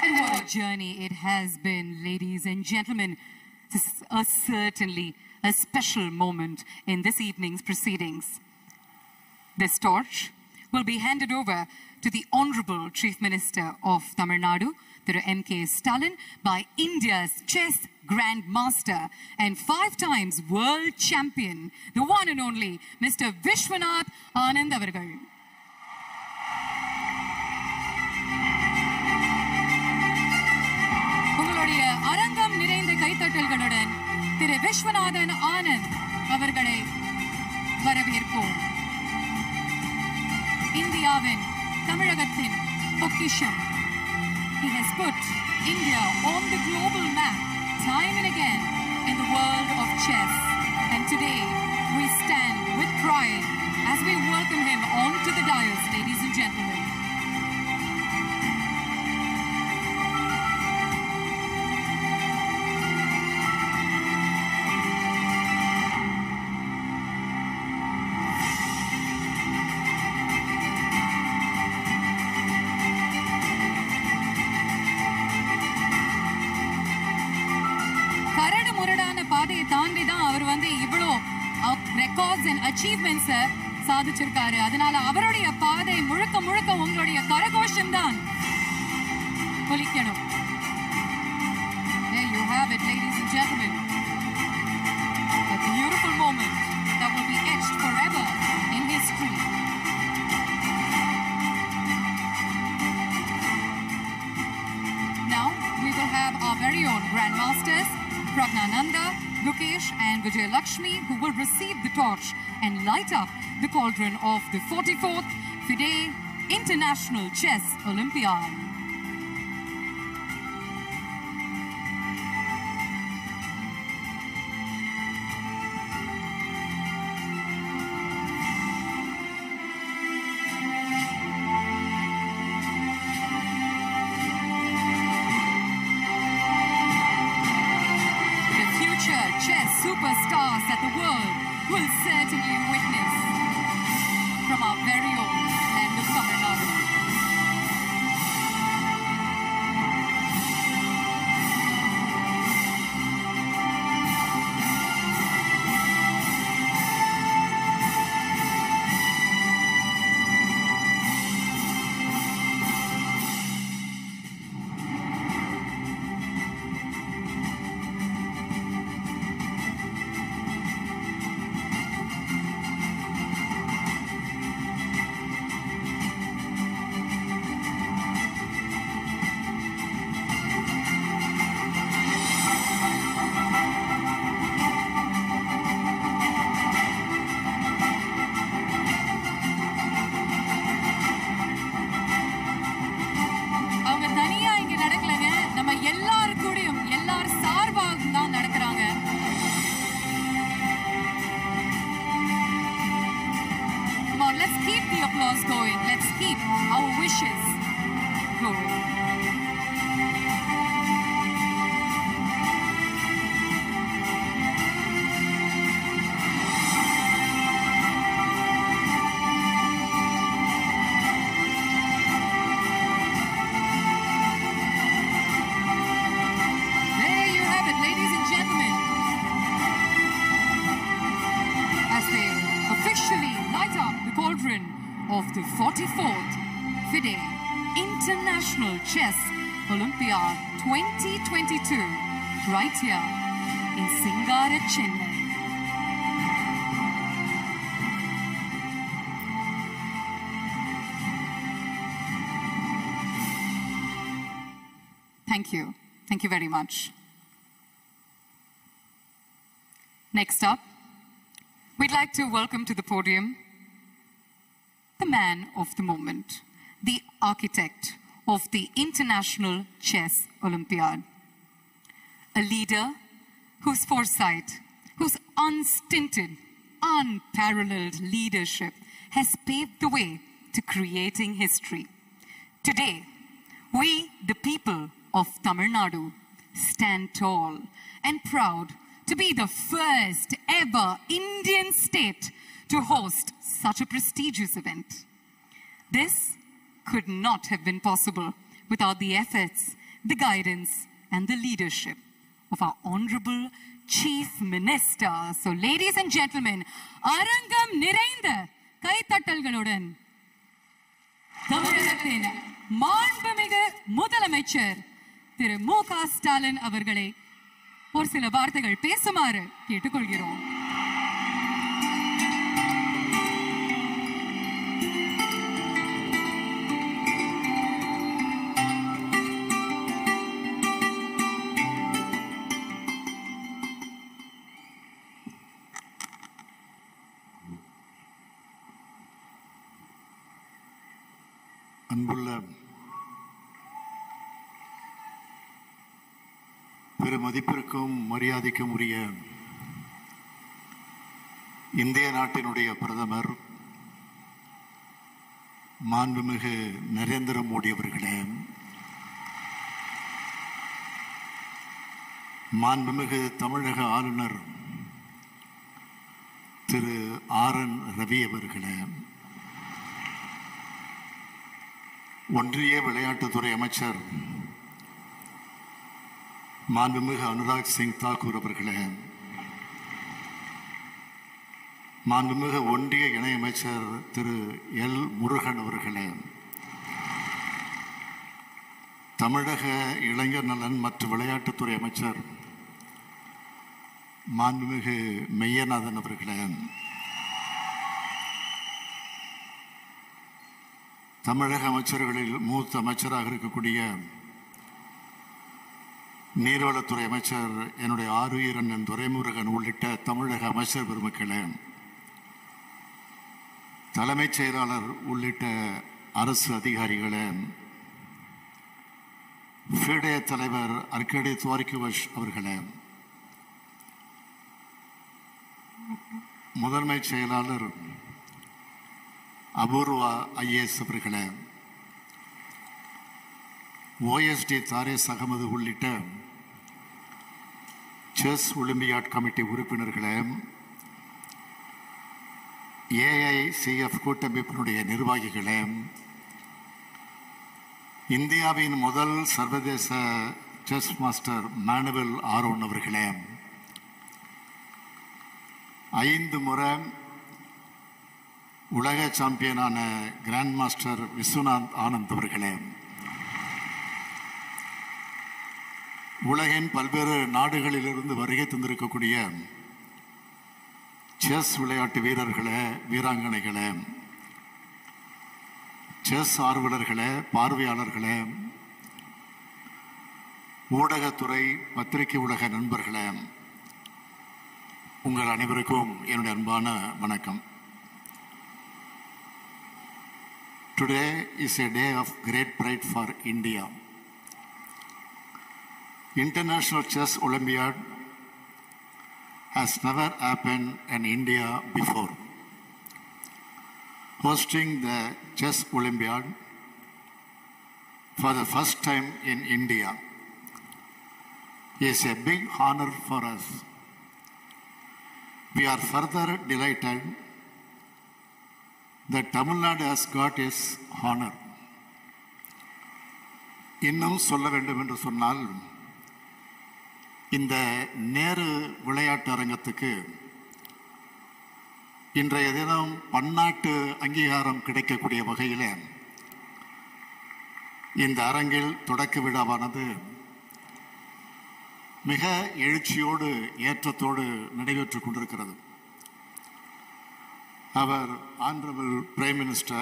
And what a journey it has been, ladies and gentlemen. This is certainly a special moment in this evening's proceedings. This torch will be handed over to the Honorable Chief Minister of Tamil Nadu, Thiru M.K. Stalin, by India's chess Grand Master and 5 times world champion, the one and only Mr. Vishwanath Anand avargal. உங்களுடைய அரங்கம் நிறைந்த கைத்தட்டல்களுடன் திரு விஸ்வநாதன் ஆனந்த் அவர்களை வரவேற்போம். இந்தியாவின் தமிழகத்தின் பொக்கிஷம். He has put India on the global map time and again in the world of chess. And today we stand with pride as we welcome him onto the dais, ladies and gentlemen. records and achievements சாதிச்சிருக்காரு. அதனால அவருடைய பாதை முழுக்க முழுக்க உங்களுடைய கரகோஷம் தான் ஒலிக்கணும். There you have it, ladies and gentlemen. A beautiful moment that will be etched forever in history. Now we will have our very own Grandmasters, Pragnananda, Lukesh and Vijay Lakshmi, who will receive the torch and light up the cauldron of the 44th FIDE International Chess Olympiad. Superstars that the world will certainly witness from our very own land of Tamil Nadu. Going. Let's keep our wishes going. There you have it, ladies and gentlemen. As they officially light up the cauldron of the 44th FIDE International Chess Olympiad 2022 right here in Singara, Chennai. Thank you. Thank you very much. Next up, we'd like to welcome to the podium the man of the moment, the architect of the International Chess Olympiad. A leader whose foresight, whose unstinted, unparalleled leadership has paved the way to creating history. Today, we, the people of Tamil Nadu, stand tall and proud to be the first ever Indian state to host such a prestigious event. This could not have been possible without the efforts, the guidance, and the leadership of our Honorable Chief Minister. So, ladies and gentlemen, Arangam Narendra, கைத்தட்டல்களுடன் தமிழகத்தின் மாண்புமிகு முதலமைச்சர் திரு மு.க. ஸ்டாலின் அவர்களை ஒரு சில வார்த்தைகள் பேசுமாறு கேட்டுக்கொள்கிறோம்.
அன்புள்ள பெருமதிப்பிற்கும் மரியாதைக்கும் உரிய இந்திய நாட்டினுடைய பிரதமர் மாண்புமிகு நரேந்திர மோடி அவர்களே, மாண்புமிகு தமிழக ஆளுநர் திரு ஆர்.என். ரவி அவர்களே, ஒன்றிய விளையாட்டுத்துறை அமைச்சர் மாண்புமிகு அனுராக் சிங் தாக்கூர் அவர்களே, மாண்புமிகு ஒன்றிய இணையமைச்சர் திரு எல் முருகன் அவர்களே, தமிழக இளைஞர் நலன் மற்றும் விளையாட்டுத்துறை அமைச்சர் மாண்புமிகு மெய்யநாதன் அவர்களே, தமிழக அமைச்சர்களில் மூத்த அமைச்சராக இருக்கக்கூடிய நீர்வளத்துறை அமைச்சர் என்னுடைய ஆருயிர் அண்ணன் துரைமுருகன் உள்ளிட்ட தமிழக அமைச்சர் பெருமக்களே, தலைமைச் செயலாளர் உள்ளிட்ட அரசு அதிகாரிகளே, ஃபீடே தலைவர் அர்கடி துவாரிகுவஷ் அவர்களே, முதன்மைச் செயலாளர் அபூர்வா ஐஏஎஸ் அவர்களே, ஓஎஸ்டி தாரேஸ் அகமது உள்ளிட்ட செஸ் ஒலிம்பியாட் கமிட்டி உறுப்பினர்களே, ஏஐசிஎஃப் கூட்டமைப்பினுடைய நிர்வாகிகளே, இந்தியாவின் முதல் சர்வதேச செஸ் மாஸ்டர் மானுவல் ஆரோன் அவர்களே, 5 முறை உலக சாம்பியனான கிராண்ட் மாஸ்டர் விஸ்வநாத் ஆனந்த் அவர்களே, உலகின் பல்வேறு நாடுகளிலிருந்து வருகை தந்திருக்கக்கூடிய செஸ் விளையாட்டு வீரர்களே, வீராங்கனைகளே, செஸ் ஆர்வலர்களே, பார்வையாளர்களே, ஊடகத்துறை பத்திரிகை உலக நண்பர்களே, உங்கள் அனைவருக்கும் என்னுடைய அன்பான வணக்கம். Today is a day of great pride for India. International Chess Olympiad has never happened in India before. Hosting the Chess Olympiad for the first time in India is a big honor for us. We are further delighted that Tamil Nadu has got its honor. இன்னும் சொல்ல வேண்டும் என்று சொன்னால், இந்த நேரு விளையாட்டு அரங்கத்துக்கு இன்றைய தினம் பன்னாட்டு அங்கீகாரம் கிடைக்கக்கூடிய வகையில் இந்த அரங்கில் தொடக்க விழாவானது மிக எழுச்சியோடு ஏற்றத்தோடு நடைபெற்றுக் கொண்டிருக்கிறது. Our Honorable Prime Minister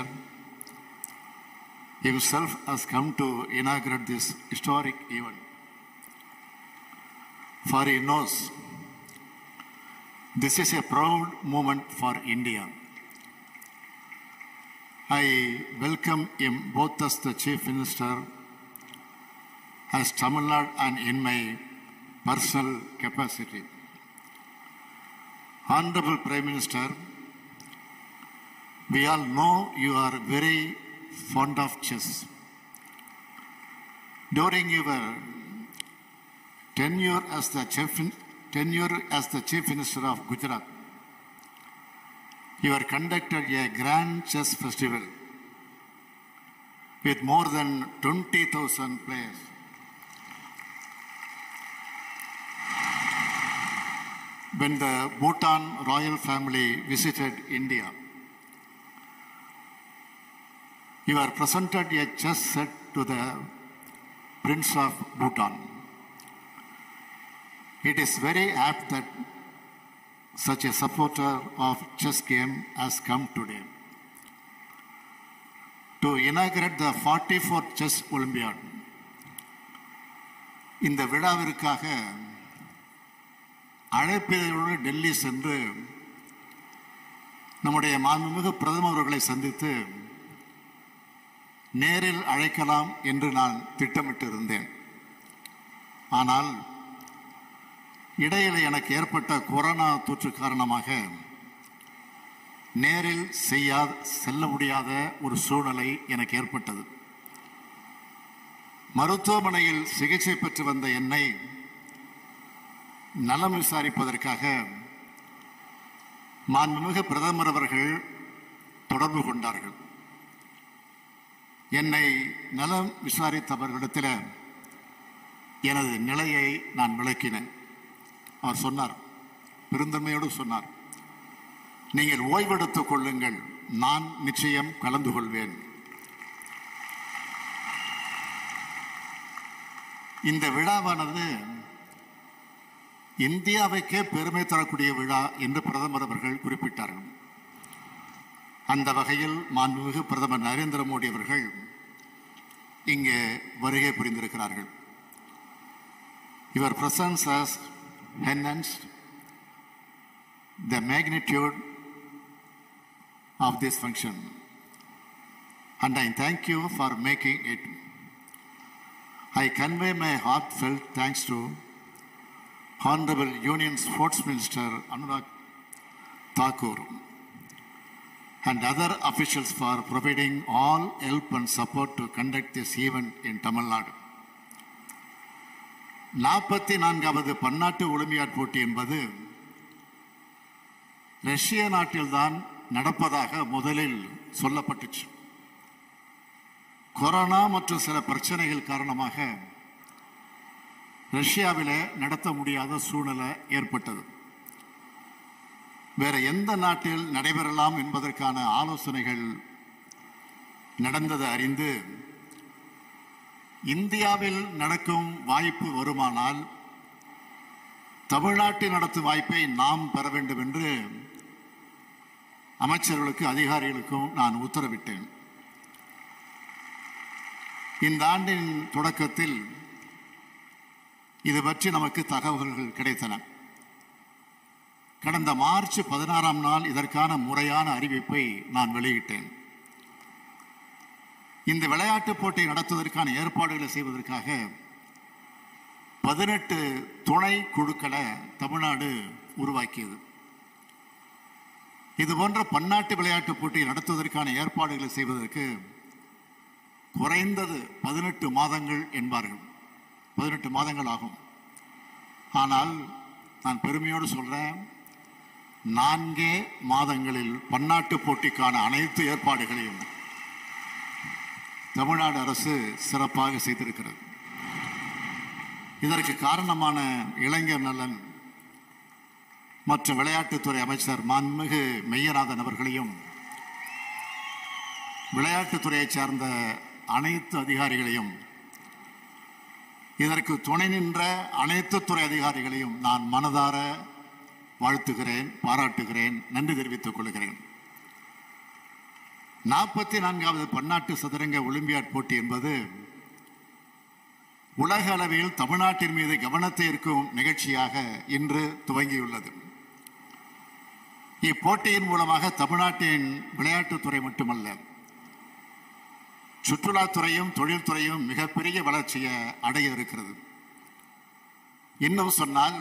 himself has come to inaugurate this historic event. For he knows this is a proud moment for India. I welcome him both as the Chief Minister, as Tamil Nadu, and in my personal capacity. Honorable Prime Minister, we all know you are very fond of chess. During your tenure as the Chief Minister of Gujarat, you have conducted a grand chess festival with more than 20,000 players. When the Bhutan royal family visited India, you are presented a chess set to the Prince of Bhutan. It is very apt that such a supporter of chess game has come today to inaugurate the 44th Chess Olympiad. இந்த விழாவிற்காக அழைப்பிதழோடு டெல்லி சென்று நம்முடைய மாண்புமிகு பிரதமர் அவர்களை சந்தித்து நேரில் அழைக்கலாம் என்று நான் திட்டமிட்டு இருந்தேன். ஆனால் இடையில் எனக்கு ஏற்பட்ட கொரோனா தொற்று காரணமாக நேரில் செல்ல முடியாத ஒரு சூழ்நிலை எனக்கு ஏற்பட்டது. மருத்துவமனையில் சிகிச்சை பெற்று வந்த என்னை நலம் விசாரிப்பதற்காக மாண்புமிகு பிரதமர் அவர்கள் தொடர்பு கொண்டார்கள். என்னை நலம் விசாரித்தவர்களிடத்தில் எனது நிலையை நான் விளக்கினேன். அவர் சொன்னார், பெருந்தன்மையோடு சொன்னார், நீங்கள் ஓய்வெடுத்துக் கொள்ளுங்கள், நான் நிச்சயம் கலந்து கொள்வேன். இந்த விழாவானது இந்தியாவுக்கே பெருமை தரக்கூடிய விழா என்று பிரதமர் அவர்கள் குறிப்பிட்டார்கள். அந்த வகையில் மாண்புமிகு பிரதமர் நரேந்திர மோடி அவர்கள் இங்கே வருகை புரிந்திருக்கிறார்கள். Your presence has enhanced the magnitude of this function, and I thank you for making it. I convey my heartfelt thanks to Honorable Union Sports Minister Anurag Thakur and other officials for providing all help and support to conduct this event in Tamil Nadu. 44வது பன்னாட்டு olympiad போட்டி என்பது ரஷ்ய நாட்டில்தான் நடப்பதாக முதலில் சொல்லப்பட்டுச்சு. Corona மற்றும் சில பிரச்சனைகள் காரணமாக ரஷ்யாவில் நடத்த முடியாத சூழ்நிலை ஏற்பட்டது. வேற எந்த நாட்டில் நடைபெறலாம் என்பதற்கான ஆலோசனைகள் நடந்தது அறிந்து இந்தியாவில் நடக்கும் வாய்ப்பு வருமானால் தமிழ்நாட்டில் நடத்தும் வாய்ப்பை நாம் பெற வேண்டும் என்று அமைச்சர்களுக்கு அதிகாரிகளுக்கும் நான் உத்தரவிட்டேன். இந்த ஆண்டின் தொடக்கத்தில் இது பற்றி நமக்கு தகவல்கள் கிடைத்தன. கடந்த மார்ச் 16ஆம் நாள் இதற்கான முறையான அறிவிப்பை நான் வெளியிட்டேன். இந்த விளையாட்டுப் போட்டி நடத்துவதற்கான ஏற்பாடுகளை செய்வதற்காக 18 துணை குழுக்களை தமிழ்நாடு உருவாக்கியது. இதுபோன்ற பன்னாட்டு விளையாட்டுப் போட்டி நடத்துவதற்கான ஏற்பாடுகளை செய்வதற்கு குறைந்தது 18 மாதங்கள் என்பார்கள். 18 மாதங்கள் ஆகும். ஆனால் நான் பெருமையோடு சொல்றேன், 4 மாதங்களில் பன்னாட்டு போட்டிக்கான அனைத்து ஏற்பாடுகளையும் தமிழ்நாடு அரசு சிறப்பாக செய்திருக்கிறது. இதற்கு காரணமான இளைஞர் நலன் மற்றும் விளையாட்டுத்துறை அமைச்சர் மாண்புமிகு மெய்யநாதன் அவர்களையும் விளையாட்டுத்துறையை சார்ந்த அனைத்து அதிகாரிகளையும் இதற்கு துணை நின்ற அனைத்து துறை அதிகாரிகளையும் நான் மனதார வாழ்த்துகிறேன், பாராட்டுகிறேன், நன்றி தெரிவித்துக் கொள்கிறேன். 44வது பன்னாட்டு சதுரங்க ஒலிம்பியாட் போட்டி என்பது உலக அளவில் தமிழ்நாட்டின் மீது கவனத்தை ஈர்க்கும் நிகழ்ச்சியாக இன்று துவங்கியுள்ளது. இப்போட்டியின் மூலமாக தமிழ்நாட்டின் விளையாட்டுத்துறை மட்டுமல்ல, சுற்றுலாத்துறையும் தொழில்துறையும் மிகப்பெரிய வளர்ச்சியை அடைய இருக்கிறது. இன்னும் சொன்னால்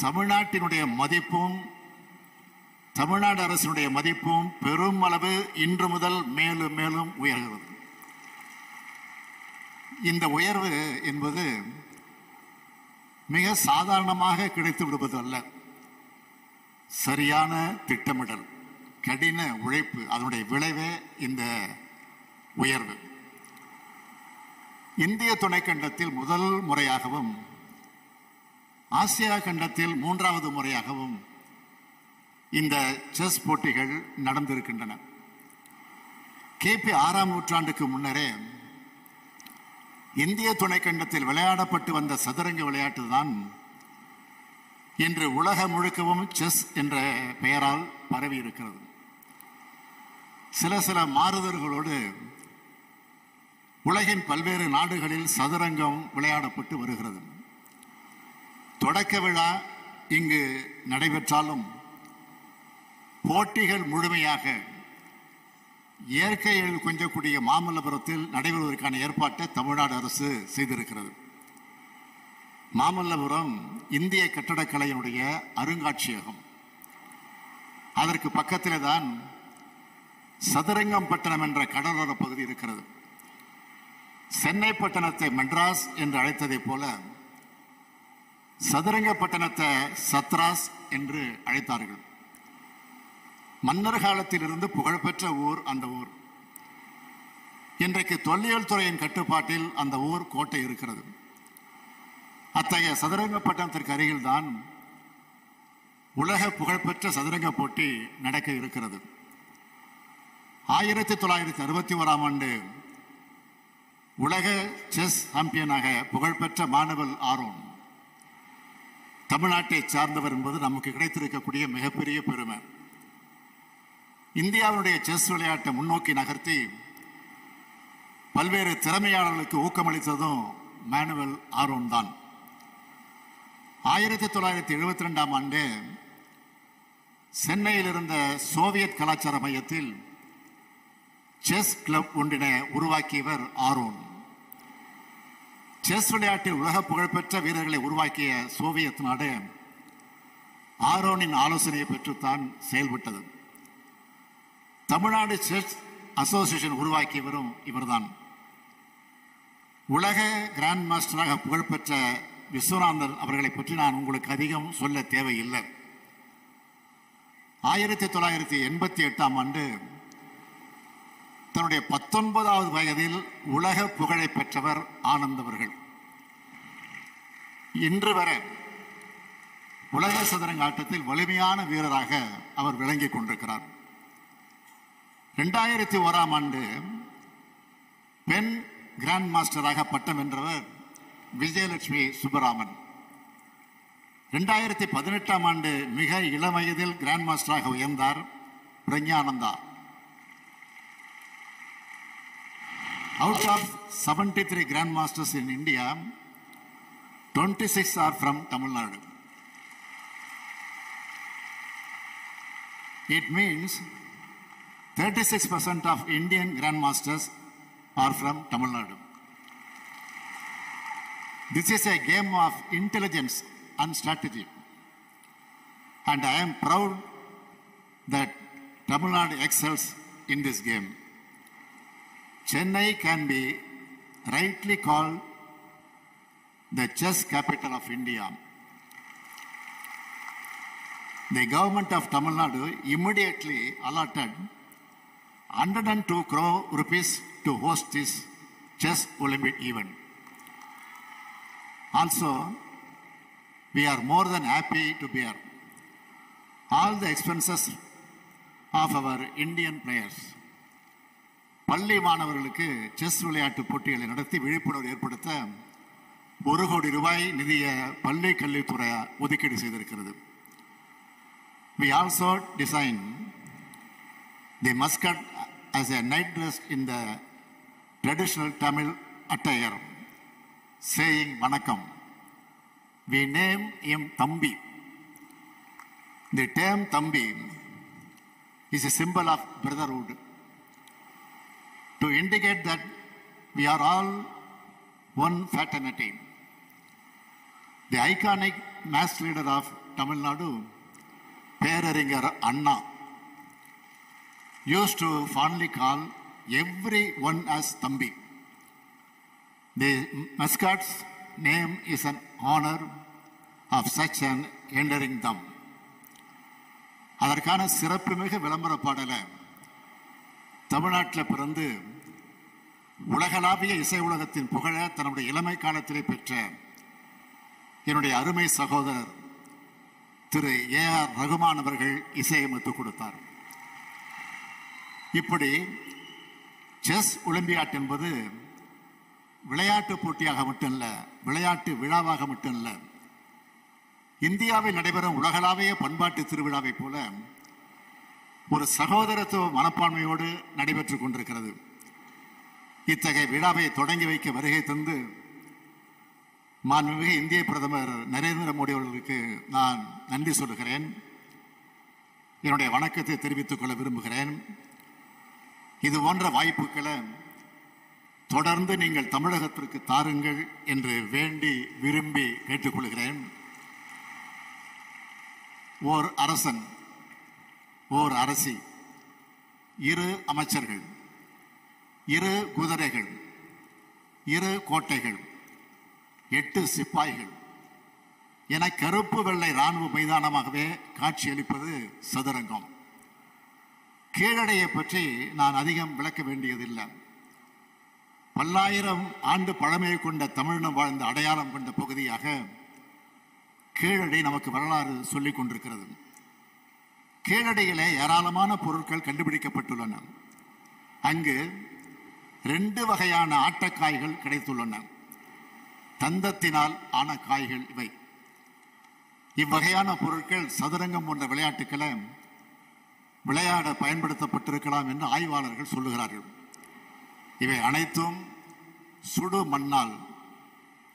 தமிழ்நாட்டினுடைய மதிப்பும் தமிழ்நாடு அரசினுடைய மதிப்பும் பெரும் அளவு இன்று முதல் மேலும் மேலும் உயர்கிறது. இந்த உயர்வு என்பது மிக சாதாரணமாக கிடைத்து விடுவது அல்ல. சரியான திட்டமிடல், கடின உழைப்பு, அதனுடைய விளைவே இந்த உயர்வு. இந்திய துணைக்கண்டத்தில் முதல் முறையாகவும் ஆசியா கண்டத்தில் 3வது முறையாகவும் இந்த செஸ் போட்டிகள் நடந்திருக்கின்றன. கிபி 6ஆம் நூற்றாண்டுக்கு முன்னரே இந்திய துணைக்கண்டத்தில் விளையாடப்பட்டு வந்த சதுரங்க விளையாட்டு தான் இன்று உலகம் முழுக்கவும் செஸ் என்ற பெயரால் பரவி இருக்கிறது. சில மாறுதல்களோடு உலகின் பல்வேறு நாடுகளில் சதுரங்கம் விளையாடப்பட்டு வருகிறது. தொடக்க விழா இங்கு நடைபெற்றாலும் போட்டிகள் முழுமையாக இயற்கையில் கொஞ்சக்கூடிய மாமல்லபுரத்தில் நடைபெறுவதற்கான ஏற்பாட்டை தமிழ்நாடு அரசு செய்திருக்கிறது. மாமல்லபுரம் இந்திய கட்டடக்கலையினுடைய அருங்காட்சியகம். அதற்கு பக்கத்திலே தான் சதுரங்கம் பட்டணம் என்ற கடலோர பகுதி இருக்கிறது. சென்னை பட்டணத்தை மெட்ராஸ் என்று அழைத்ததை போல சதுரங்க பட்டணத்தை சத்ராஸ் என்று அழைத்தார்கள். மன்னர் காலத்தில் இருந்து புகழ்பெற்ற ஊர் அந்த ஊர். இன்றைக்கு தொல்லியல் துறையின் கட்டுப்பாட்டில் அந்த ஊர் கோட்டை இருக்கிறது. அத்தகைய சதுரங்க பட்டணத்திற்கு அருகில் தான் உலக புகழ்பெற்ற சதுரங்க போட்டி நடக்க இருக்கிறது. 1961ஆம் ஆண்டு உலக செஸ் சாம்பியனாக புகழ்பெற்ற மாணவல் ஆரோன் தமிழ்நாட்டை சார்ந்தவர் என்பது நமக்கு கிடைத்திருக்கக்கூடிய மிகப்பெரிய பெருமை. இந்தியாவுடைய செஸ் விளையாட்டை முன்னோக்கி நகர்த்தி பல்வேறு திறமையாளர்களுக்கு ஊக்கமளித்ததும் மானுவல் ஆரோன் தான். 1972ஆம் ஆண்டு சென்னையில் இருந்த சோவியத் கலாச்சார மையத்தில் செஸ் கிளப் ஒன்றினை உருவாக்கியவர் ஆரோன். செஸ் விளையாட்டில் உலக புகழ்பெற்ற வீரர்களை உருவாக்கிய சோவியத் நாடு ஆரோனின் ஆலோசனையை பெற்றுத்தான் செயல்பட்டது. தமிழ்நாடு செஸ் அசோசியேஷன் உருவாக்கியவரும் இவர்தான். உலக கிராண்ட் மாஸ்டராக புகழ்பெற்ற விஸ்வநாதன் அவர்களை பற்றி நான் உங்களுக்கு அதிகம் சொல்ல தேவையில்லை. 1988ஆம் ஆண்டு தன்னுடைய 19வது வயதில் உலக புகழை பெற்றவர் ஆனந்த் அவர்கள். இன்று வரை உலக சதுரங்க ஆட்டத்தில் வலிமையான வீரராக அவர் விளங்கிக் கொண்டிருக்கிறார். 2001ஆம் ஆண்டு பெண் கிராண்ட் மாஸ்டராக பட்டம் வென்றவர் விஜயலட்சுமி சுப்பராமன். 2018ஆம் ஆண்டு மிக இளம் வயதில் grand மாஸ்டராக உயர்ந்தார் Praggnanandhaa. Out of 73 Grand Masters in India, 26 are from Tamil Nadu. It means 36% of Indian Grand Masters are from Tamil Nadu. This is a game of intelligence and strategy. And I am proud that Tamil Nadu excels in this game. Chennai can be rightly called the chess capital of India. The government of Tamil Nadu immediately allotted 102 crore rupees to host this chess Olympiad event. Also, we are more than happy to bear all the expenses of our Indian players. பள்ளி மாணவர்களுக்கு chess விளையாட்டு போட்டிகளை நடத்தி விழிப்புணர்வு ஏற்படுத்த 1 கோடி ரூபாய் நிதியை பள்ளி கல்வித்துறை ஒதுக்கீடு செய்திருக்கிறது. We also design the mascot as a night dress in the traditional Tamil attire, saying Vanakkam. We name him Thambi. The term Thambi is a symbol of brotherhood, to indicate that we are all one fraternity. The iconic mass leader of Tamil Nadu, Peraringer Anna, used to fondly call everyone as Thambi. The mascot's name is an honor of such an enduring thumb. அதற்கான சிறப்புமிகு விளம்பர பாடலை தமிழ்நாட்டில் பிறந்து உலகளாவிய இசை உலகத்தின் புகழ தன்னுடைய இளமை காலத்திலே பெற்ற என்னுடைய அருமை சகோதரர் திரு ஏ.ஆர். ரகுமான் அவர்கள் இசையமைத்துக் கொடுத்தார். இப்படி செஸ் ஒலிம்பியாட் என்பது விளையாட்டு போட்டியாக மட்டுமல்ல, விளையாட்டு விழாவாக மட்டுமல்ல, இந்தியாவில் நடைபெறும் உலகளாவிய பண்பாட்டு திருவிழாவை போல ஒரு சகோதரத்துவ மனப்பான்மையோடு நடைபெற்றுக் கொண்டிருக்கிறது. இத்தகைய விழாவை தொடங்கி வைக்க வருகை தந்து மாண்புமிகு இந்திய பிரதமர் நரேந்திர மோடி அவர்களுக்கு நான் நன்றி சொல்லுகிறேன். என்னுடைய வணக்கத்தை தெரிவித்துக் கொள்ள விரும்புகிறேன். இது போன்ற வாய்ப்புகளை தொடர்ந்து நீங்கள் தமிழகத்திற்கு தாருங்கள் என்று வேண்டி விரும்பி கேட்டுக்கொள்கிறேன். ஓர் அரசன், ஓர் அரசி, 2 அமைச்சர்கள், 2 குதிரைகள், 2 கோட்டைகள், 8 சிப்பாய்கள் என கருப்பு வெள்ளை இராணுவ மைதானமாகவே காட்சியளிப்பது சதுரங்கம். கீழடையை பற்றி நான் அதிகம் விளக்க வேண்டியதில்லை. பல்லாயிரம் ஆண்டு பழமையை கொண்ட தமிழினம் வாழ்ந்த அடையாளம் கொண்ட பகுதியாக கீழடி நமக்கு வரலாறு சொல்லிக் கொண்டிருக்கிறது. கீழடியிலே ஏராளமான பொருட்கள் கண்டுபிடிக்கப்பட்டுள்ளன. அங்கு 2 வகையான ஆட்டக்காய்கள் கிடைத்துள்ளன. தந்தத்தினால் ஆன காய்கள் இவை. இவ்வகையான பொருட்கள் சதுரங்கம் போன்ற விளையாட்டுக்களை விளையாட பயன்படுத்தப்பட்டிருக்கலாம் என்று ஆய்வாளர்கள் சொல்லுகிறார்கள். இவை அனைத்தும் சுடு மண்ணால்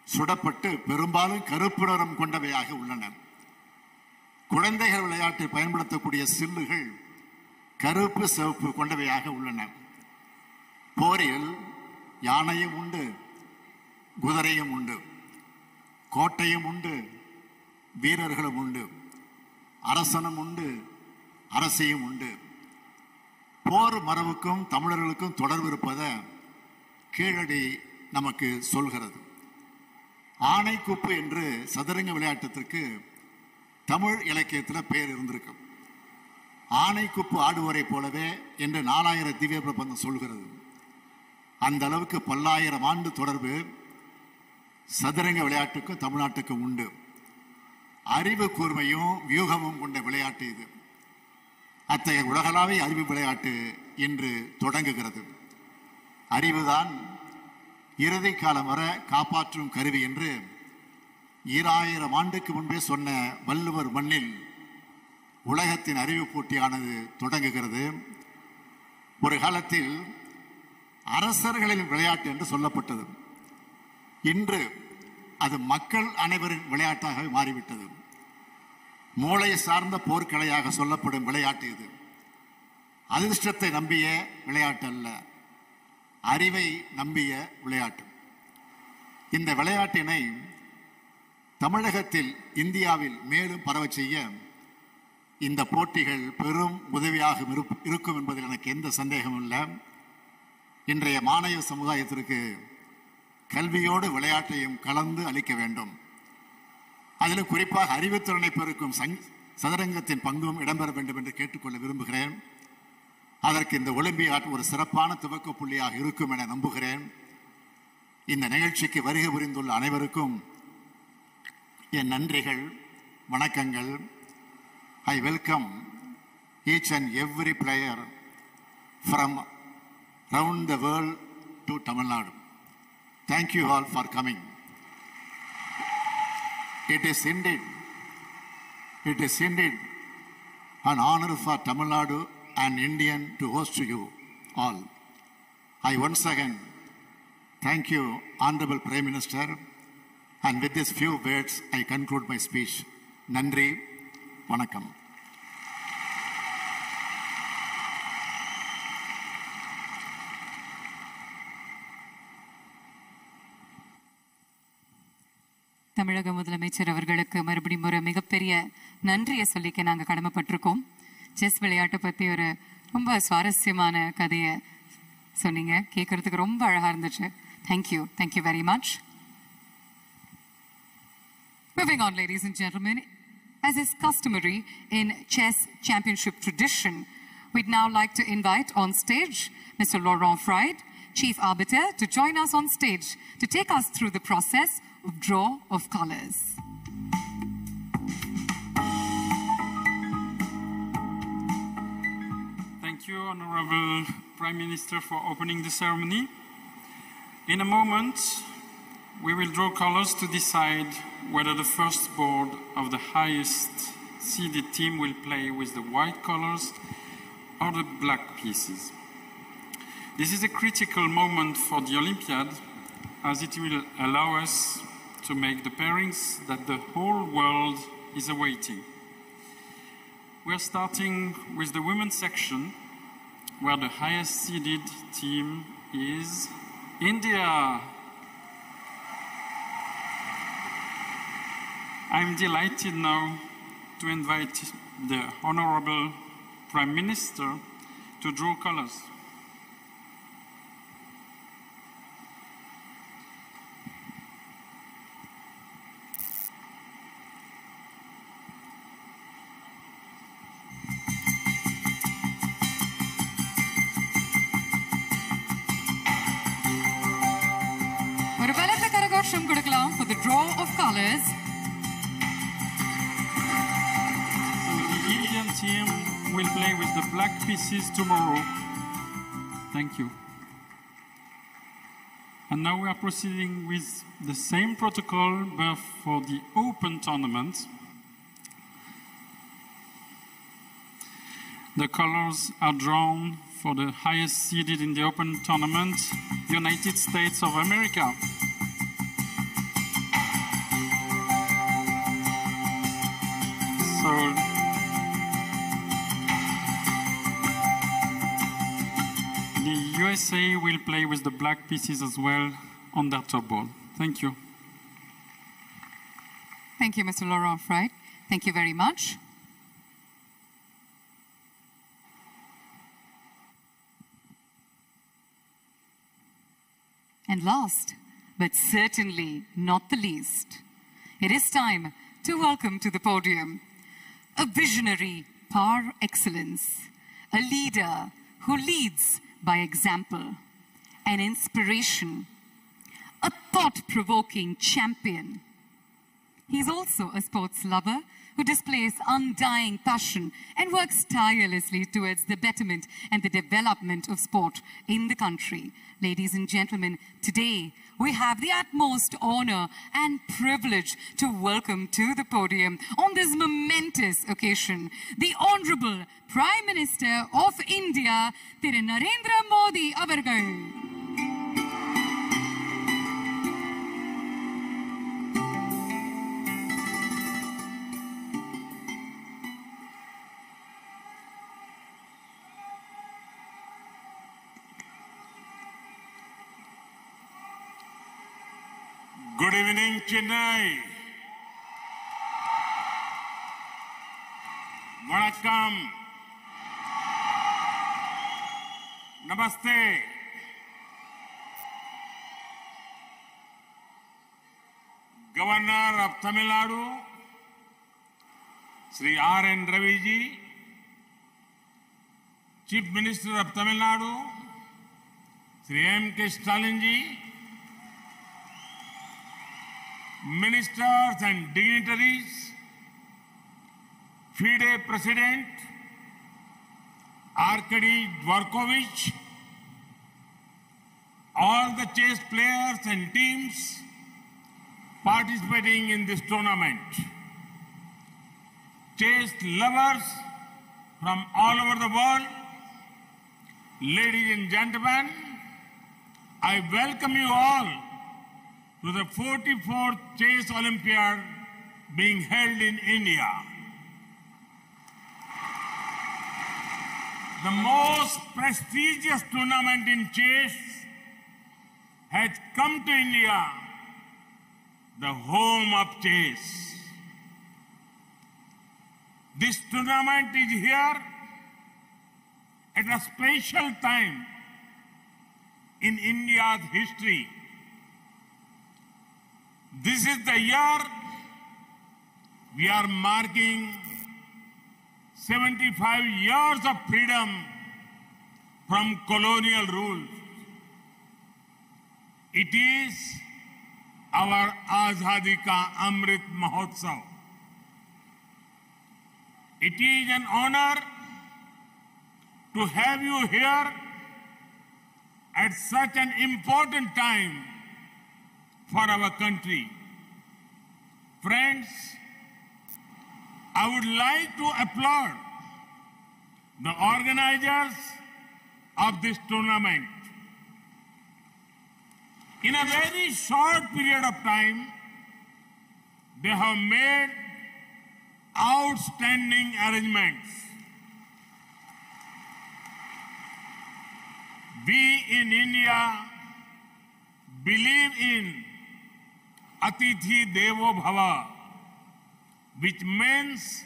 சுடப்பட்டு பெரும்பாலும் கருப்பு நிறம் கொண்டவையாக உள்ளன. குழந்தைகள் விளையாட்டில் பயன்படுத்தக்கூடிய சில்லுகள் கருப்பு சிவப்பு கொண்டவையாக உள்ளன. போரில் யானையும் உண்டு, குதிரையும் உண்டு, கோட்டையும் உண்டு, வீரர்களும் உண்டு, அரசனும் உண்டு, அரசியும் உண்டு. போர் மரபுக்கும் தமிழர்களுக்கும் தொடர்பு இருப்பதை கீழடி நமக்கு சொல்கிறது. ஆனைக்குப்பு என்று சதுரங்க விளையாட்டத்திற்கு தமிழ் இலக்கியத்தில் பெயர் இருந்திருக்கு. ஆனைக்குப்பு ஆடுவோரை போலவே என்று 4000 திவ்ய பிரபந்தம் சொல்கிறது. அந்த அளவுக்கு பல்லாயிரம் ஆண்டு தொடர்பு சதுரங்க விளையாட்டுக்கும் தமிழ்நாட்டுக்கும் உண்டு. அறிவு கூர்மையும் வியூகமும் கொண்ட விளையாட்டு இது. அத்தகைய உலகளாவிய அறிவு விளையாட்டு இன்று தொடங்குகிறது. அறிவுதான் இறுதி காலம் வர காப்பாற்றும் கருவி என்று 2000 ஆண்டுக்கு முன்பே சொன்ன வள்ளுவர் மண்ணில் உலகத்தின் அறிவு போட்டியானது தொடங்குகிறது. ஒரு காலத்தில் அரசர்களின் விளையாட்டு என்று சொல்லப்பட்டது. இன்று அது மக்கள் அனைவரின் விளையாட்டாக மாறிவிட்டது. மூளை சார்ந்த போர்க்கலையாக சொல்லப்படும் விளையாட்டு இது. அதிர்ஷ்டத்தை நம்பிய விளையாட்டு அல்ல, அறிவை நம்பிய விளையாட்டு. இந்த விளையாட்டினை தமிழகத்தில் இந்தியாவில் மேலும் பரவச் செய்ய இந்த போட்டிகள் பெரும் உதவியாக இருக்கும் என்பதில் எனக்கு எந்த சந்தேகமும் இல்லை. இன்றைய மாணவ சமுதாயத்திற்கு கல்வியோடு விளையாட்டையும் கலந்து அளிக்க வேண்டும். அதிலும் குறிப்பாக அறிவுத்திறனை பெருக்கும் சதுரங்கத்தின் பங்கும் இடம்பெற வேண்டும் என்று கேட்டுக்கொள்ள விரும்புகிறேன். அதற்கு இந்த ஒலிம்பியாட் ஒரு சிறப்பான துவக்க புள்ளியாக இருக்கும் என நம்புகிறேன். இந்த நிகழ்ச்சிக்கு வருகை புரிந்துள்ள அனைவருக்கும் என் நன்றிகள், வணக்கங்கள். I welcome each and every player from around the world to Tamil Nadu. Thank you all for coming. It is indeed an honor for Tamil Nadu and Indian to host you all. I once again thank you, Honorable Prime Minister, and with these few words I conclude my speech. Nandri, vanakkam.
தமிழக முதலமைச்சர் அவர்களுக்கு மறுபடியும் ஒரு மிகப்பெரிய நன்றியை சொல்லிக்க நாங்கள் கடமைப்பட்டிருக்கோம். Chess விளையாட்டை பற்றி ஒரு ரொம்ப சுவாரஸ்யமான கதையை சொன்னீங்க. கேட்கறதுக்கு ரொம்ப அழகாக இருந்துச்சு. Thank you very much. Moving on, ladies and gentlemen, as is customary in chess championship tradition, we'd now like to invite on stage Mr. Laurent Fried, Chief Arbiter, to join us on stage to take us through the process of draw of colors.
Thank you, Honorable Prime Minister, for opening the ceremony. In a moment, we will draw colors to decide whether the first board of the highest seeded team will play with the white colors or the black pieces. This is a critical moment for the Olympiad, as it will allow us to make the pairings that the whole world is awaiting. We are starting with the women's section, where the highest seeded team is India. I'm delighted now to invite the Honorable Prime Minister to draw colors.
ஒரு பலத்த கரகோஷம் கொடுக்கலாம் for the draw of colors.
team will play with the black pieces tomorrow. Thank you. And now we are proceeding with the same protocol, but for the open tournament. The colors are drawn for the highest seeded in the open tournament, United States of America. So the USA will play with the black pieces as well on their top board. Thank you.
Thank you, Mr. Laurent Fried. Thank you very much. And last, but certainly not the least, it is time to welcome to the podium a visionary par excellence, a leader who leads by example, an inspiration, a thought-provoking champion. He's also a sports lover who displays undying passion and works tirelessly towards the betterment and the development of sport in the country. Ladies and gentlemen, today we have the utmost honor and privilege to welcome to the podium on this momentous occasion the Honorable Prime Minister of India, Thiru Narendra Modi avargal.
Good evening, Chennai. Vanakkam. Namaste. Governor of Tamil Nadu, Shri R.N. Ravi ji, Chief Minister of Tamil Nadu, Shri M.K. Stalin ji, Ministers and dignitaries, FIDE President Arkady Dvorkovich, all the chess players and teams participating in this tournament, chess lovers from all over the world, ladies and gentlemen, I welcome you all to the 44th Chess Olympiad being held in India. The most prestigious tournament in chess has come to India, the home of chess. This tournament is here at a special time in India's history. This is the year we are marking 75 years of freedom from colonial rule. It is our Azadi Ka Amrit Mahotsav. It is an honor to have you here at such an important time for our country. Friends, I would like to applaud the organizers of this tournament. In a very short period of time, they have made outstanding arrangements. We in India believe in Atithi Devo Bhava, which means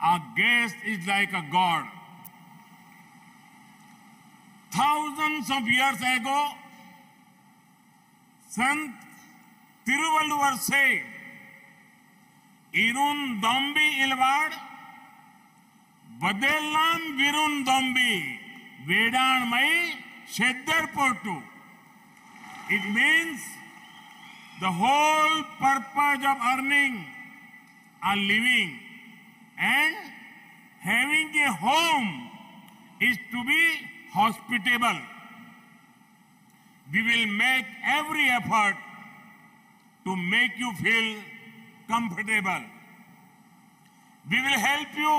our guest is like a god. Thousands of years ago, Sant Tiruvalluvar said, Irun Dombi Ilvad, Badellam Virun Dombi, Vedan Mai Sheddar Portu. It means the whole purpose of earning a living and having a home is to be hospitable. We will make every effort to make you feel comfortable. We will help you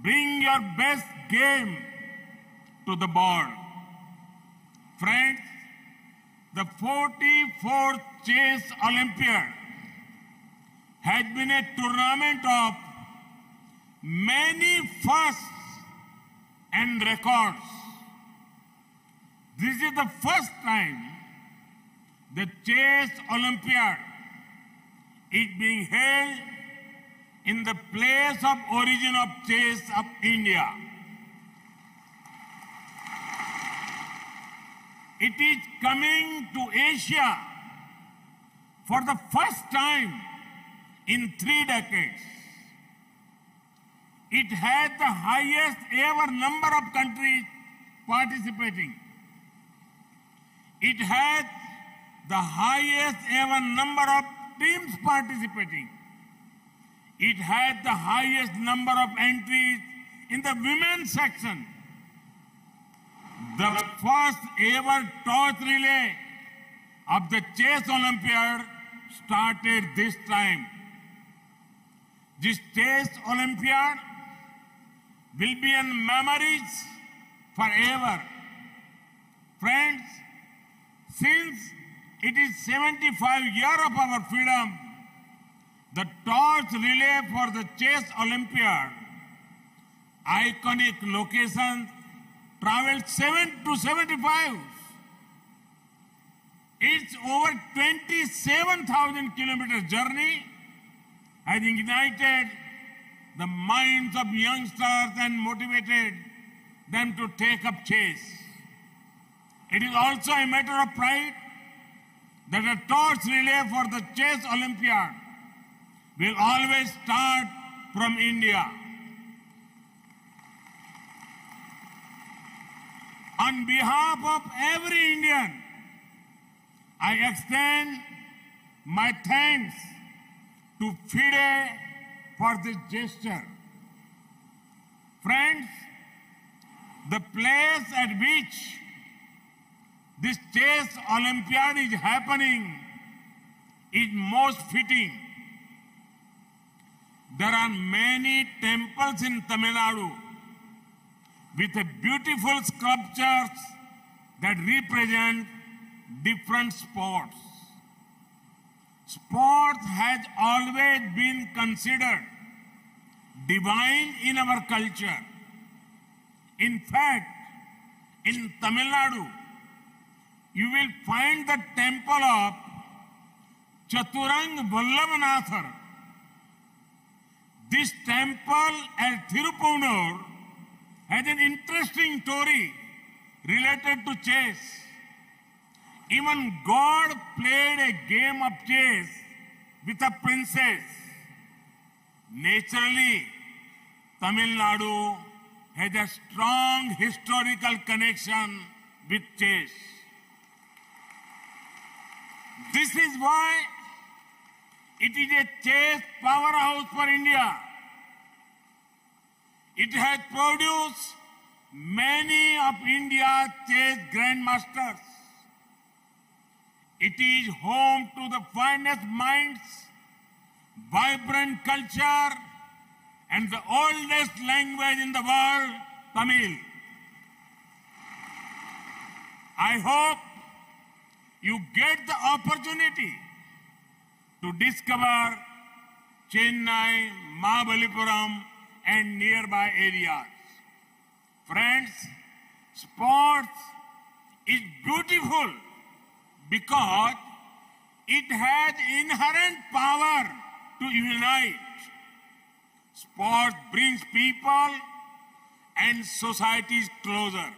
bring your best game to the board. Friends, the 44th Chess Olympiad has been a tournament of many firsts and records. This is the first time the Chess Olympiad is being held in the place of origin of chess of India. It is coming to Asia for the first time in 3 decades. It had the highest ever number of countries participating. It had the highest ever number of teams participating. It had the highest number of entries in the women's section. The first ever torch relay of the Chess Olympiad started this time. This Chess Olympiad will be in memories forever. Friends, since it is 75 years of our freedom, the torch relay for the Chess Olympiad, iconic locations, traveled 7 to 75. Its over 27,000 kilometer journey has ignited the minds of youngsters and motivated them to take up chess. It is also a matter of pride that a torch relay for the Chess Olympiad will always start from India. On behalf of every Indian, I extend my thanks to FIDE for this gesture. Friends, the place at which this Chess Olympiad is happening is most fitting. There are many temples in Tamil Nadu with beautiful sculptures that represent different sports. Sports has always been considered divine in our culture. In fact, in Tamil Nadu, you will find the temple of Chaturang Vallabhanathar. This temple at Thirupunur has an interesting story related to chess. Even God played a game of chess with a princess. Naturally, Tamil Nadu has a strong historical connection with chess. This is why it is a chess powerhouse for India. It has produced many of India's chess grandmasters. It is home to the finest minds, vibrant culture, and the oldest language in the world, Tamil. I hope you get the opportunity to discover Chennai, Mahabalipuram, and nearby areas. Friends, sports is beautiful because it has inherent power to unite. Sport brings people and societies closer.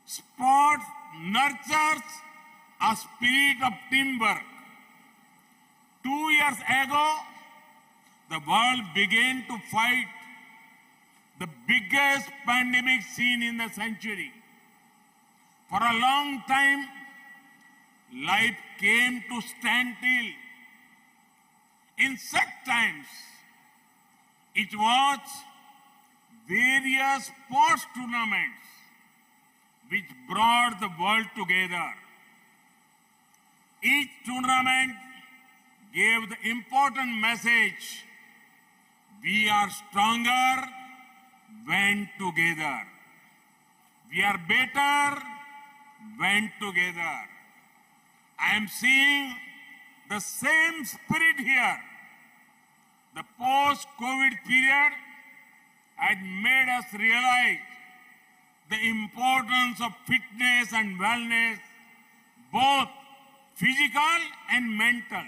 Sport nurtures a spirit of teamwork. 2 years ago, the world began to fight the biggest pandemic seen in the century. For a long time, life came to stand still. In such times, It was various sports tournaments which brought the world together. Each tournament gave the important message: we are stronger when together. We are better when together. I am seeing the same spirit here. The post-COVID period had made us realize the importance of fitness and wellness, both physical and mental.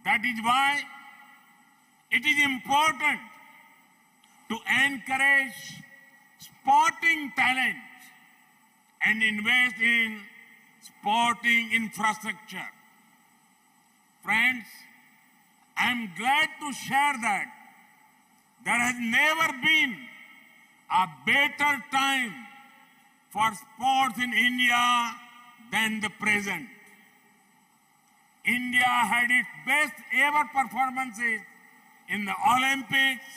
That is why it is important to encourage sporting talent and invest in sporting infrastructure. Friends, I am glad to share that there has never been a better time for sports in India than the present. India had its best ever performances in the Olympics,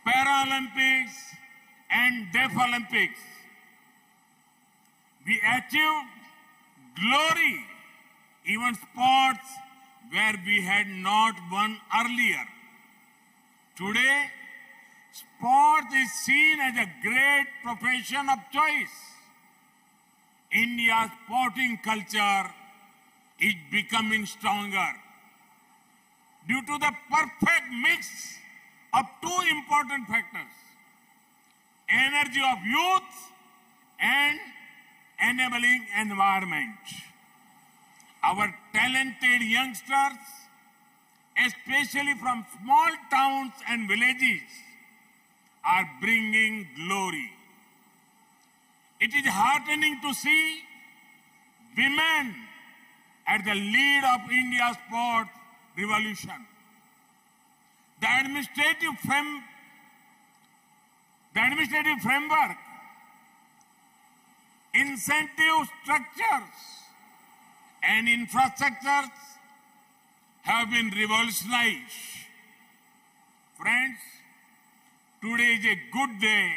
Paralympics, and Deaf Olympics. We achieved glory, even sports where we had not won earlier. Today, sport is seen as a great profession of choice. India's sporting culture is becoming stronger due to the perfect mix of two important factors: energy of youth and enabling environment. Our talented youngsters, especially from small towns and villages, are bringing glory. It is heartening to see women at the lead of India's sport revolution. The administrative framework, incentive structures, and infrastructures have been revolutionized. Friends, today is a good day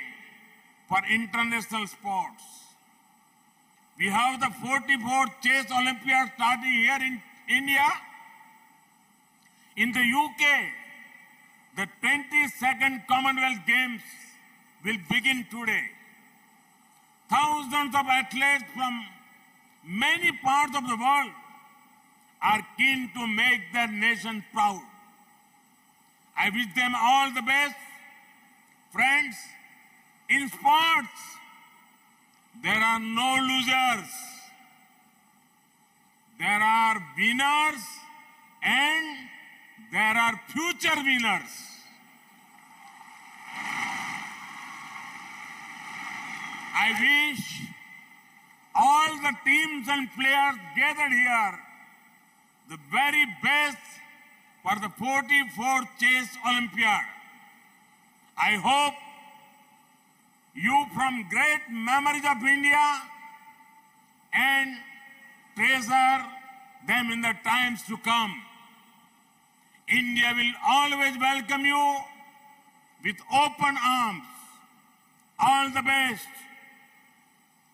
for international sports. We have the 44th Chess Olympiad starting here in India. In the UK, the 22nd Commonwealth Games will begin today. Thousands of athletes from many parts of the world are keen to make their nation proud. I wish them all the best. Friends, in sports, there are no losers. There are winners and there are future winners. I wish all the teams and players gathered here the very best for the 44th Chess Olympiad. I hope you from great memories of India and treasure them in the times to come. India will always welcome you with open arms. All the best.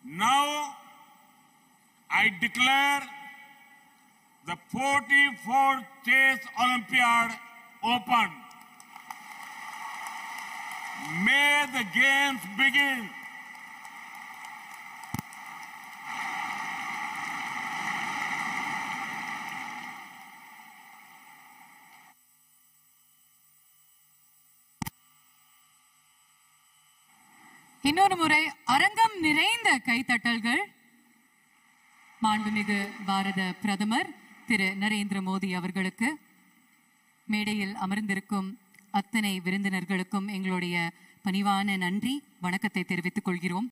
Now, I declare the 44th Chess Olympiad open. May the games begin.
இன்னொரு முறை அரங்கம் நிறைந்த கைத்தட்டல்கள். மாண்புமிகு பாரத பிரதமர் திரு நரேந்திர மோடி அவர்களுக்கு, மேடையில் அமர்ந்திருக்கும் அத்தனை விருந்தினர்களுக்கும் எங்களுடைய பணிவான நன்றி, வணக்கத்தை தெரிவித்துக் கொள்கிறோம்.